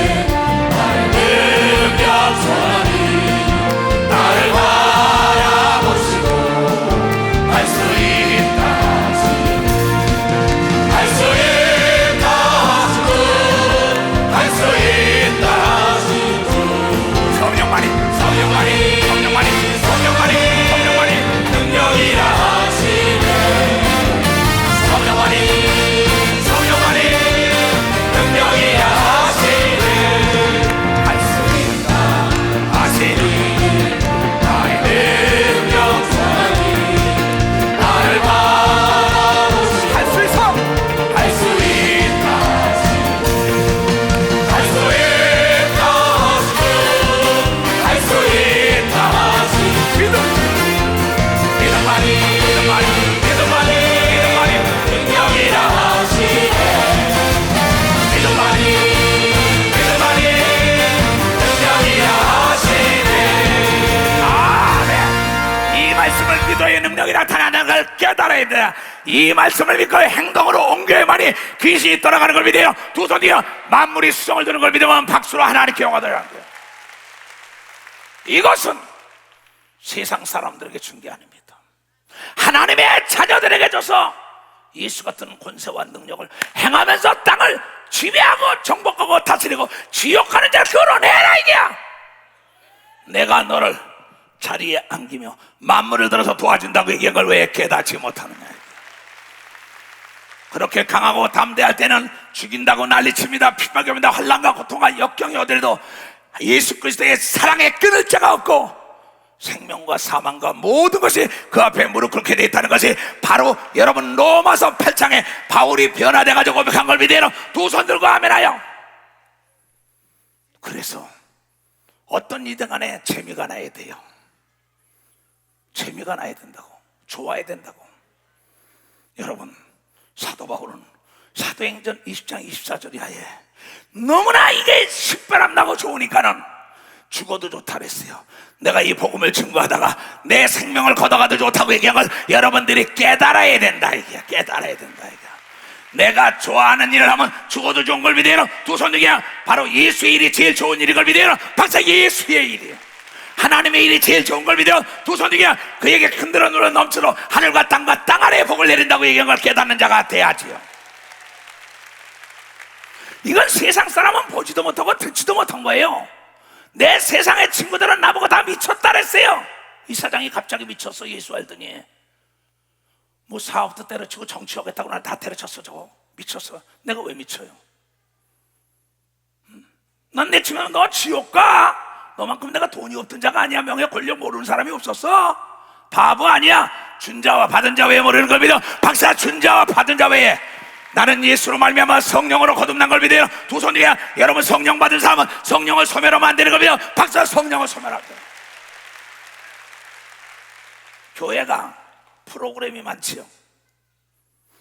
능력이 나타나는 걸 깨달아야 된다. 이 말씀을 믿고 행동으로 옮겨야만이 귀신이 떠나가는 걸 믿어요. 두 손 뒤에 만물이 수정을 두는 걸 믿으면 박수로 하나님께 영화되라는 거예요. 이것은 세상 사람들에게 준 게 아닙니다. 하나님의 자녀들에게 줘서 예수 같은 권세와 능력을 행하면서 땅을 지배하고 정복하고 다스리고 지옥하는 자를 끌어내라 이게야. 내가 너를 자리에 안기며 만물을 들어서 도와준다고 얘기한 걸 왜 깨닫지 못하느냐. 그렇게 강하고 담대할 때는 죽인다고 난리칩니다. 핍박입니다. 환난과 고통과 역경이 오더라도 예수 그리스도의 사랑에 끊을 자가 없고 생명과 사망과 모든 것이 그 앞에 무릎 꿇게 되어 있다는 것이 바로 여러분 로마서 8장에 바울이 변화돼가지고 고백한 걸 믿어요. 두 손 들고 아멘하여. 그래서 어떤 일든 간에 재미가 나야 돼요. 재미가 나야 된다고, 좋아야 된다고. 여러분, 사도 바울은 사도행전 20장 24절 이하에 너무나 이게 식바람 나고 좋으니까는 죽어도 좋다 그랬어요. 내가 이 복음을 증거하다가 내 생명을 걷어가도 좋다고 얘기한 걸 여러분들이 깨달아야 된다. 이게 깨달아야 된다. 이게 내가 좋아하는 일을 하면 죽어도 좋은 걸 믿어요. 두 손 들기 바로 예수의 일이 제일 좋은 일인 걸 믿어요. 박사 예수의 일이에요. 하나님의 일이 제일 좋은 걸 믿어요. 두 손 들기 그에게 흔들어 눌러 넘치도록 하늘과 땅과 땅 아래에 복을 내린다고 얘기한 걸 깨닫는 자가 돼야지요. 이건 세상 사람은 보지도 못하고 듣지도 못한 거예요. 내 세상의 친구들은 나보고 다 미쳤다 그랬어요. 이 사장이 갑자기 미쳤어. 예수 알더니 뭐 사업도 때려치고 정치하겠다고 날 다 때려쳤어. 저거 미쳤어. 내가 왜 미쳐요? 난 내치면 너 지옥 가. 너만큼 내가 돈이 없던 자가 아니야. 명예 권력 모르는 사람이 없었어. 바보 아니야. 준 자와 받은 자 외에 모르는 걸 믿어. 박사 준 자와 받은 자 외에 나는 예수로 말미암아 성령으로 거듭난 걸 믿어요. 두 손 위에 여러분 성령 받은 사람은 성령을 소멸하면 안 되는 걸 믿어요. 박사 성령을 소멸하면 돼요. 교회가 프로그램이 많지요.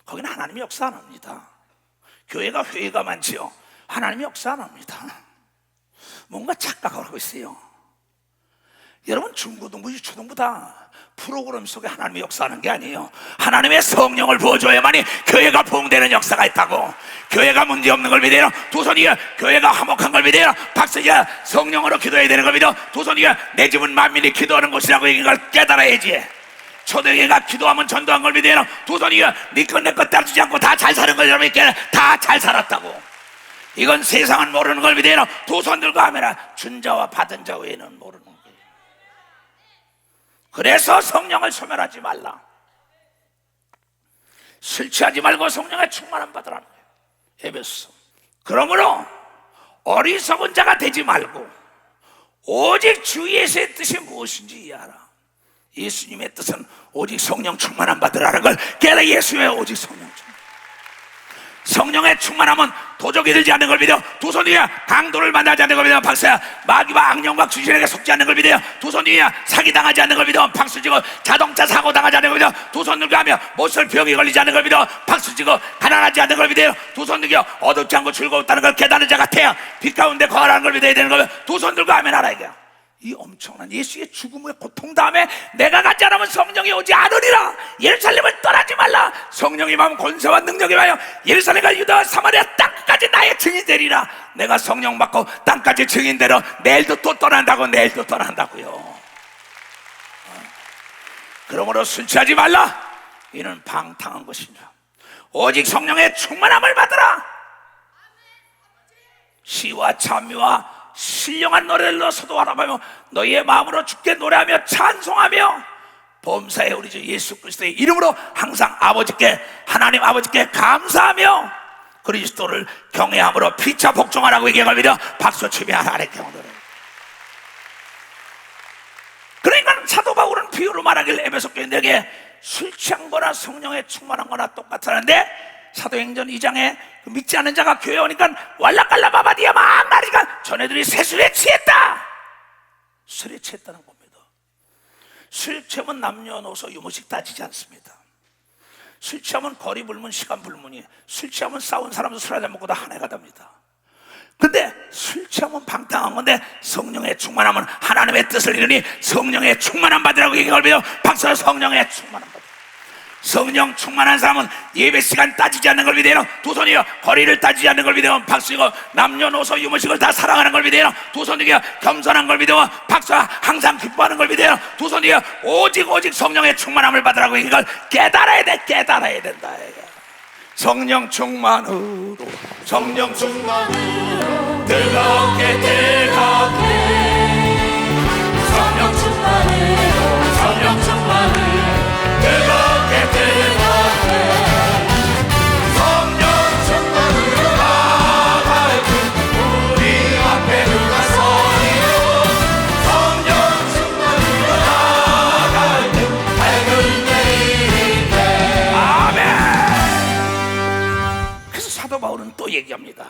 거기는 하나님이 역사 안 합니다. 교회가 회의가 많지요. 하나님이 역사 안 합니다. 뭔가 착각을 하고 있어요. 여러분 중고등부 유초등부 다 프로그램 속에 하나님이 역사하는 게 아니에요. 하나님의 성령을 부어줘야만이 교회가 부흥되는 역사가 있다고. 교회가 문제없는 걸 믿어요. 두 손이 교회가 화목한 걸 믿어요. 박사가 성령으로 기도해야 되는 걸 믿어. 두 손이 내 집은 만민이 기도하는 곳이라고 얘기한 걸 깨달아야지. 초대교회가 기도하면 전도한 걸 믿어요. 두 손이 네 것 내 것 따르지 않고 다 잘 사는 걸 여러분이 다 잘 살았다고. 이건 세상은 모르는 걸 믿어요. 두 손 들고 하면 준 자와 받은 자 외에는 모르는 거예요. 그래서 성령을 소멸하지 말라. 술 취하지 말고 성령의 충만함 받으라는 거예요. 에베소. 그러므로 어리석은 자가 되지 말고 오직 주 예수의 뜻이 무엇인지 이해하라. 예수님의 뜻은 오직 성령 충만함 받으라는 걸 깨달아. 예수의 오직 성령 충만. 성령의 충만함은 도적이 들지 않는 걸 믿어. 두 손 위에 강도를 만나지 않는 걸 믿어. 박수야. 마귀와 악령과 귀신에게 속지 않는 걸 믿어요. 두 손 위에 사기당하지 않는 걸 믿어. 박수치고 자동차 사고 당하지 않는 걸 믿어. 두 손 들고 하며 못쓸 병이 걸리지 않는 걸 믿어. 박수치고 가난하지 않는 걸 믿어요. 두 손 들고 어둡지 않고 즐거웠다는 걸 깨닫는 자가 태야 빛 가운데 거하라는 걸 믿어야 되는 거예요. 두 손 들고 하면 알아 이게. 이 엄청난 예수의 죽음의 고통 다음에 내가 가지 않으면 성령이 오지 않으리라. 예루살렘을 떠나지 말라. 성령이 마음 권세와 능력이 와요. 예루살렘과 유다와 사마리아 땅까지 나의 증인 되리라. 내가 성령 받고 땅까지 증인되러 내일도 또 떠난다고. 내일도 떠난다고요. 그러므로 술 취하지 말라. 이는 방탕한 것이냐. 오직 성령의 충만함을 받으라. 시와 찬미와 신령한 노래를 넣어서도 바라보며 너희의 마음으로 주께 노래하며 찬송하며 범사에 우리 주 예수 그리스도의 이름으로 항상 아버지께 하나님 아버지께 감사하며 그리스도를 경외함으로 피차 복종하라고 얘기한 믿어. 박수 치며 하나님께 오늘. 그러니까 사도 바울은 비유로 말하길 에베소 교인들에게 술 취한 거나 성령에 충만한 거나 똑같았는데 사도행전 2장에 믿지 않는 자가 교회에 오니까 왈라깔라바바디야 막 말이니까 전애들이 새술에 취했다. 술에 취했다는 겁니다. 술 취하면 남녀노소 유무식 따지지 않습니다. 술 취하면 거리 불문 시간 불문이에요. 술 취하면 싸운 사람도 술 한잔 먹고 다 한 해가 됩니다. 근데 술 취하면 방탕한 건데 성령의 충만함은 하나님의 뜻을 이루니 성령의 충만함 받으라고 얘기할 때 박수. 성령의 충만함 받으라. 성령 충만한 사람은 예배 시간 따지지 않는 걸 믿어요. 두 손이요. 거리를 따지지 않는 걸 믿어요. 박수이고 남녀노소 유무식을 다 사랑하는 걸 믿어요. 두 손이요. 겸손한 걸 믿어요. 박수. 항상 기뻐하는 걸 믿어요. 두 손이요. 오직 성령의 충만함을 받으라고 이걸 깨달아야 돼. 깨달아야 된다. 성령 충만으로 성령 충만으로 뜨겁게 성령 충만으로 성령 충만으로 뜨겁게 성령 충만으로 나갈 때 우리 앞에 누가 서리요. 성령 충만으로 나갈 때 밝은 내일이 돼. 아멘. 그래서 사도 바울은 또 얘기합니다.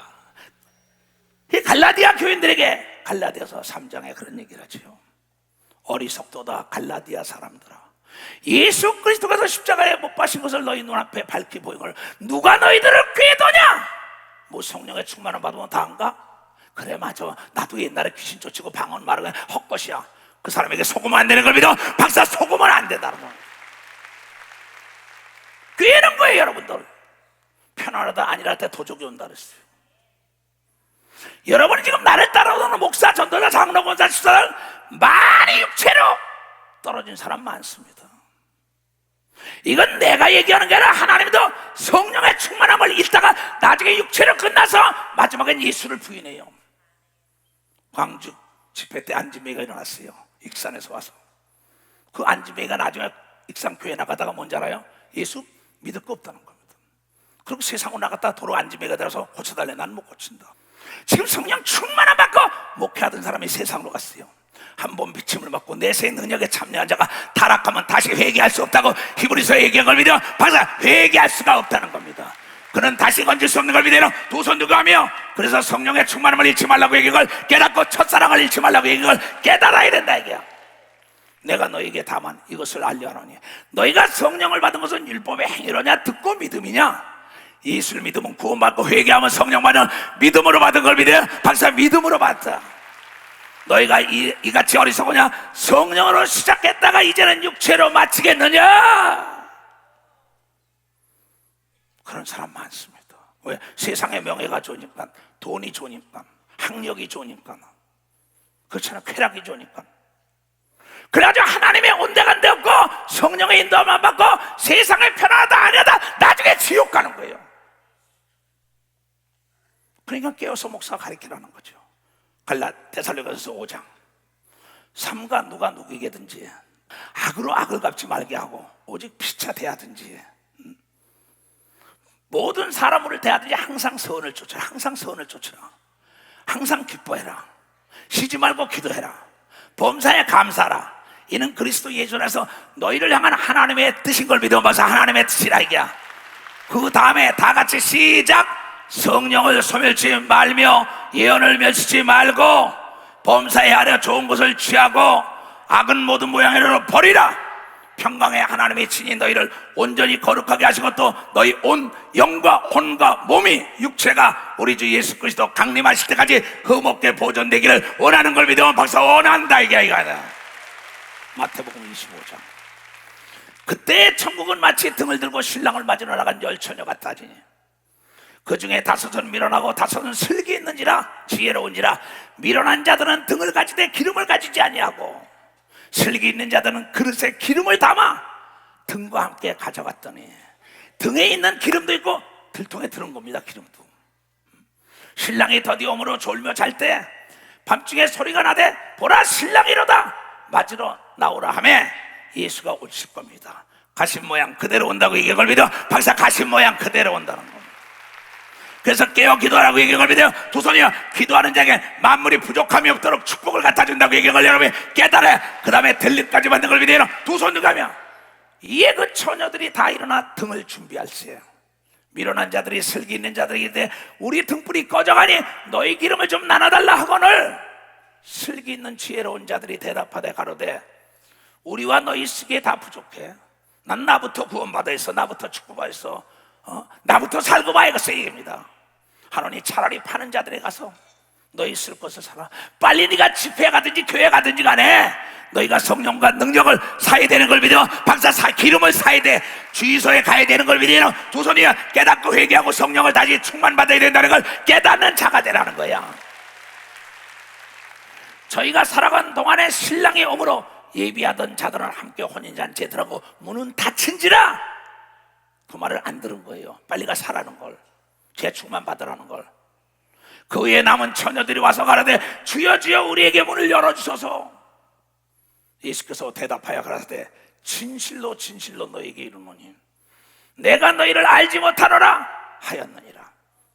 이 갈라디아 교인들에게 갈라디아서 3장에 그런 얘기를 하죠. 어리석도다 갈라디아 사람들아, 예수 그리스도께서 십자가에 못 박힌 것을 너희 눈앞에 밝히 보인 걸 누가 너희들을 꾀도냐? 뭐 성령의 충만을 받으면 다한가? 그래 맞아, 나도 옛날에 귀신 쫓고 방언 말하는 헛것이야. 그 사람에게 속으면 안 되는 걸 믿어. 박사, 속으면 안 된다는 거야. 꾀는 거예요. 여러분들 편안하다 아니랄 때 도적이 온다 그랬어요. 여러분이 지금 나를 따라오는 목사, 전도자, 장로, 권사, 집사들 많이 육체로 떨어진 사람 많습니다. 이건 내가 얘기하는 게 아니라 하나님도 성령의 충만함을 잃다가 나중에 육체로 끝나서 마지막엔 예수를 부인해요. 광주 집회 때 안지매가 일어났어요. 익산에서 와서. 그 안지매가 나중에 익산 교회 나가다가 뭔지 알아요? 예수 믿을 거 없다는 겁니다. 그리고 세상으로 나갔다가 도로 안지매가 들어서 고쳐달래. 난 못 고친다. 지금 성령 충만함 받고 목회하던 사람이 세상으로 갔어요. 한 번 비침을 받고 내세 능력에 참여한 자가 타락하면 다시 회개할 수 없다고 히브리서 얘기한 걸 믿어. 박사, 회개할 수가 없다는 겁니다. 그는 다시 건질 수 없는 걸 믿어요. 두 손 누가 하며. 그래서 성령의 충만함을 잃지 말라고 얘기한 걸 깨닫고 첫사랑을 잃지 말라고 얘기한 걸 깨달아야 된다 이게야. 내가 너에게 다만 이것을 알려하노니 너희가 성령을 받은 것은 율법의 행위로냐 듣고 믿음이냐? 예수를 믿으면 구원받고 회개하면 성령 받은 믿음으로 받은 걸 믿어요. 박사, 믿음으로 받자. 너희가 이같이 어리석으냐? 성령으로 시작했다가 이제는 육체로 마치겠느냐? 그런 사람 많습니다. 왜? 세상의 명예가 좋으니까, 돈이 좋으니까, 학력이 좋으니까, 그렇잖아, 쾌락이 좋으니까. 그래가지고 하나님의 온데간데 없고 성령의 인도만 받고 세상에 편하다 아니하다 나중에 지옥 가는 거예요. 그러니까 깨어서 목사가 가르치라는 거죠. 데살로니가서 5장. 삼가 누가 누구에게든지 악으로 악을 갚지 말게 하고 오직 피차 대하든지 모든 사람을 대하든지 항상 선을 쫓아라. 항상 선을 쫓아라. 항상 기뻐해라. 쉬지 말고 기도해라. 범사에 감사하라. 이는 그리스도 예수 안에서 너희를 향한 하나님의 뜻인 걸 믿어봐서 하나님의 뜻이라 이게야. 그 다음에 다 같이 시작. 성령을 소멸치 말며 예언을 멸치지 말고 범사에 하려 좋은 것을 취하고 악은 모든 모양으로 버리라. 평강의 하나님의 친히 너희를 온전히 거룩하게 하시고 또 너희 온 영과 혼과 몸이 육체가 우리 주 예수 그리스도 강림하실 때까지 흠없게 보존되기를 원하는 걸 믿으면 박사 원한다 이게 이거다. 마태복음 25장. 그때 천국은 마치 등을 들고 신랑을 맞으러 나간 열처녀 같다지니 그 중에 다섯은 미련하고 다섯은 슬기 있는지라 지혜로운지라 미련한 자들은 등을 가지되 기름을 가지지 아니하고 슬기 있는 자들은 그릇에 기름을 담아 등과 함께 가져갔더니 등에 있는 기름도 있고 들통에 들은 겁니다. 기름도. 신랑이 더디옴으로 졸며 잘 때 밤중에 소리가 나되 보라 신랑이로다 맞으러 나오라 하며 예수가 오실 겁니다. 가신 모양 그대로 온다고 얘기한 걸 믿어. 박사, 가신 모양 그대로 온다는 겁니다. 그래서 깨어 기도하라고 얘기한 걸 믿어요. 두 손이요. 기도하는 자에게 만물이 부족함이 없도록 축복을 갖다 준다고 얘기한 걸 여러분이 깨달아요. 그 다음에 들림까지 받는 걸 믿어요. 두 손 누가 하며 이에 그 처녀들이 다 일어나 등을 준비할세요. 미련한 자들이 슬기 있는 자들에게 우리 등불이 꺼져가니 너희 기름을 좀 나눠달라 하거늘 슬기 있는 지혜로운 자들이 대답하되 가로되 우리와 너희 쓰기에 다 부족해. 난 나부터 구원받아 있어. 나부터 축복받아 있어. 나부터 살고 봐야겠어. 얘기입니다. 하노니 차라리 파는 자들에 가서 너희 쓸 것을 사라. 빨리 네가 집회 가든지 교회 가든지 간에 너희가 성령과 능력을 사야 되는 걸 믿어. 기름을 사야 돼. 주의소에 가야 되는 걸 믿어. 두 손이 깨닫고 회개하고 성령을 다시 충만받아야 된다는 걸 깨닫는 자가 되라는 거야. 저희가 살아간 동안에 신랑이 오므로 예비하던 자들은 함께 혼인잔치에 들어가고 문은 닫힌지라 그 말을 안 들은 거예요. 빨리 가 사라는 걸, 재충만 받으라는 걸. 그 후에 남은 처녀들이 와서 가라되 주여 주여 우리에게 문을 열어주소서. 예수께서 대답하여 가라사대 진실로 진실로 너희에게 이르노니 내가 너희를 알지 못하노라 하였느니라.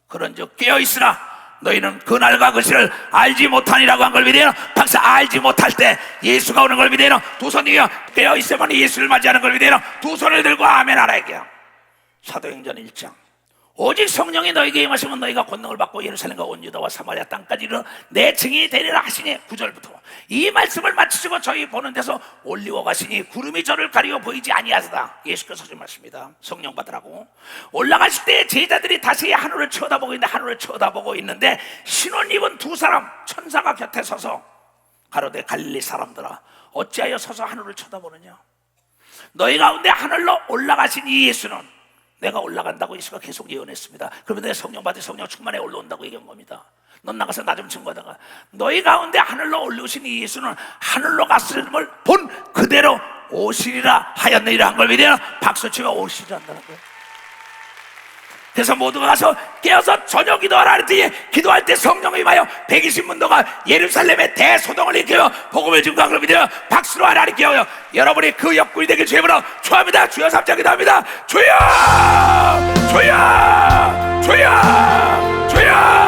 그런즉 깨어있으라. 너희는 그날과 그 시를 알지 못하니라고 한 걸 믿으라. 박사 알지 못할 때 예수가 오는 걸 믿으라. 두 손이 깨어있으면 예수를 맞이하는 걸 믿으라. 두 손을 들고 아멘 하라 얘기야. 사도행전 1장. 오직 성령이 너희에게 임하시면 너희가 권능을 받고 예루살렘과 온 유다와 사마리아 땅까지 이르러 내 증인이 되리라 하시니 9절부터 이 말씀을 마치시고 저희 보는 데서 올리워 가시니 구름이 저를 가리워 보이지 아니하시다. 예수께서 하신 말씀입니다. 성령 받으라고. 올라가실 때 제자들이 다시 하늘을 쳐다보고 있는데 신혼 입은 두 사람 천사가 곁에 서서 가로되 갈릴리 사람들아 어찌하여 서서 하늘을 쳐다보느냐. 너희 가운데 하늘로 올라가신 이 예수는 내가 올라간다고 예수가 계속 예언했습니다. 그러면 내가 성령 받을 성령 충만에 올라온다고 얘기한 겁니다. 넌 나가서 나 좀 증거하다가 너희 가운데 하늘로 올라오신 이 예수는 하늘로 갔음을 본 그대로 오시리라 하였느니라 한 걸 믿으라. 박수치며 오시리라 한다는 거예요. 그래서 모두가 가서 깨어서 저녁 기도하라 그랬더니 기도할 때 성령이 임하여 120문도가 예루살렘의 대소동을 일으켜 복음을 증거한 걸 믿으라. 박수로 하나님 깨워요. 여러분이 그 옆구리 되길 주님으로 축원합니다. 주여 3장 기도합니다. 주여 주여 주여 주여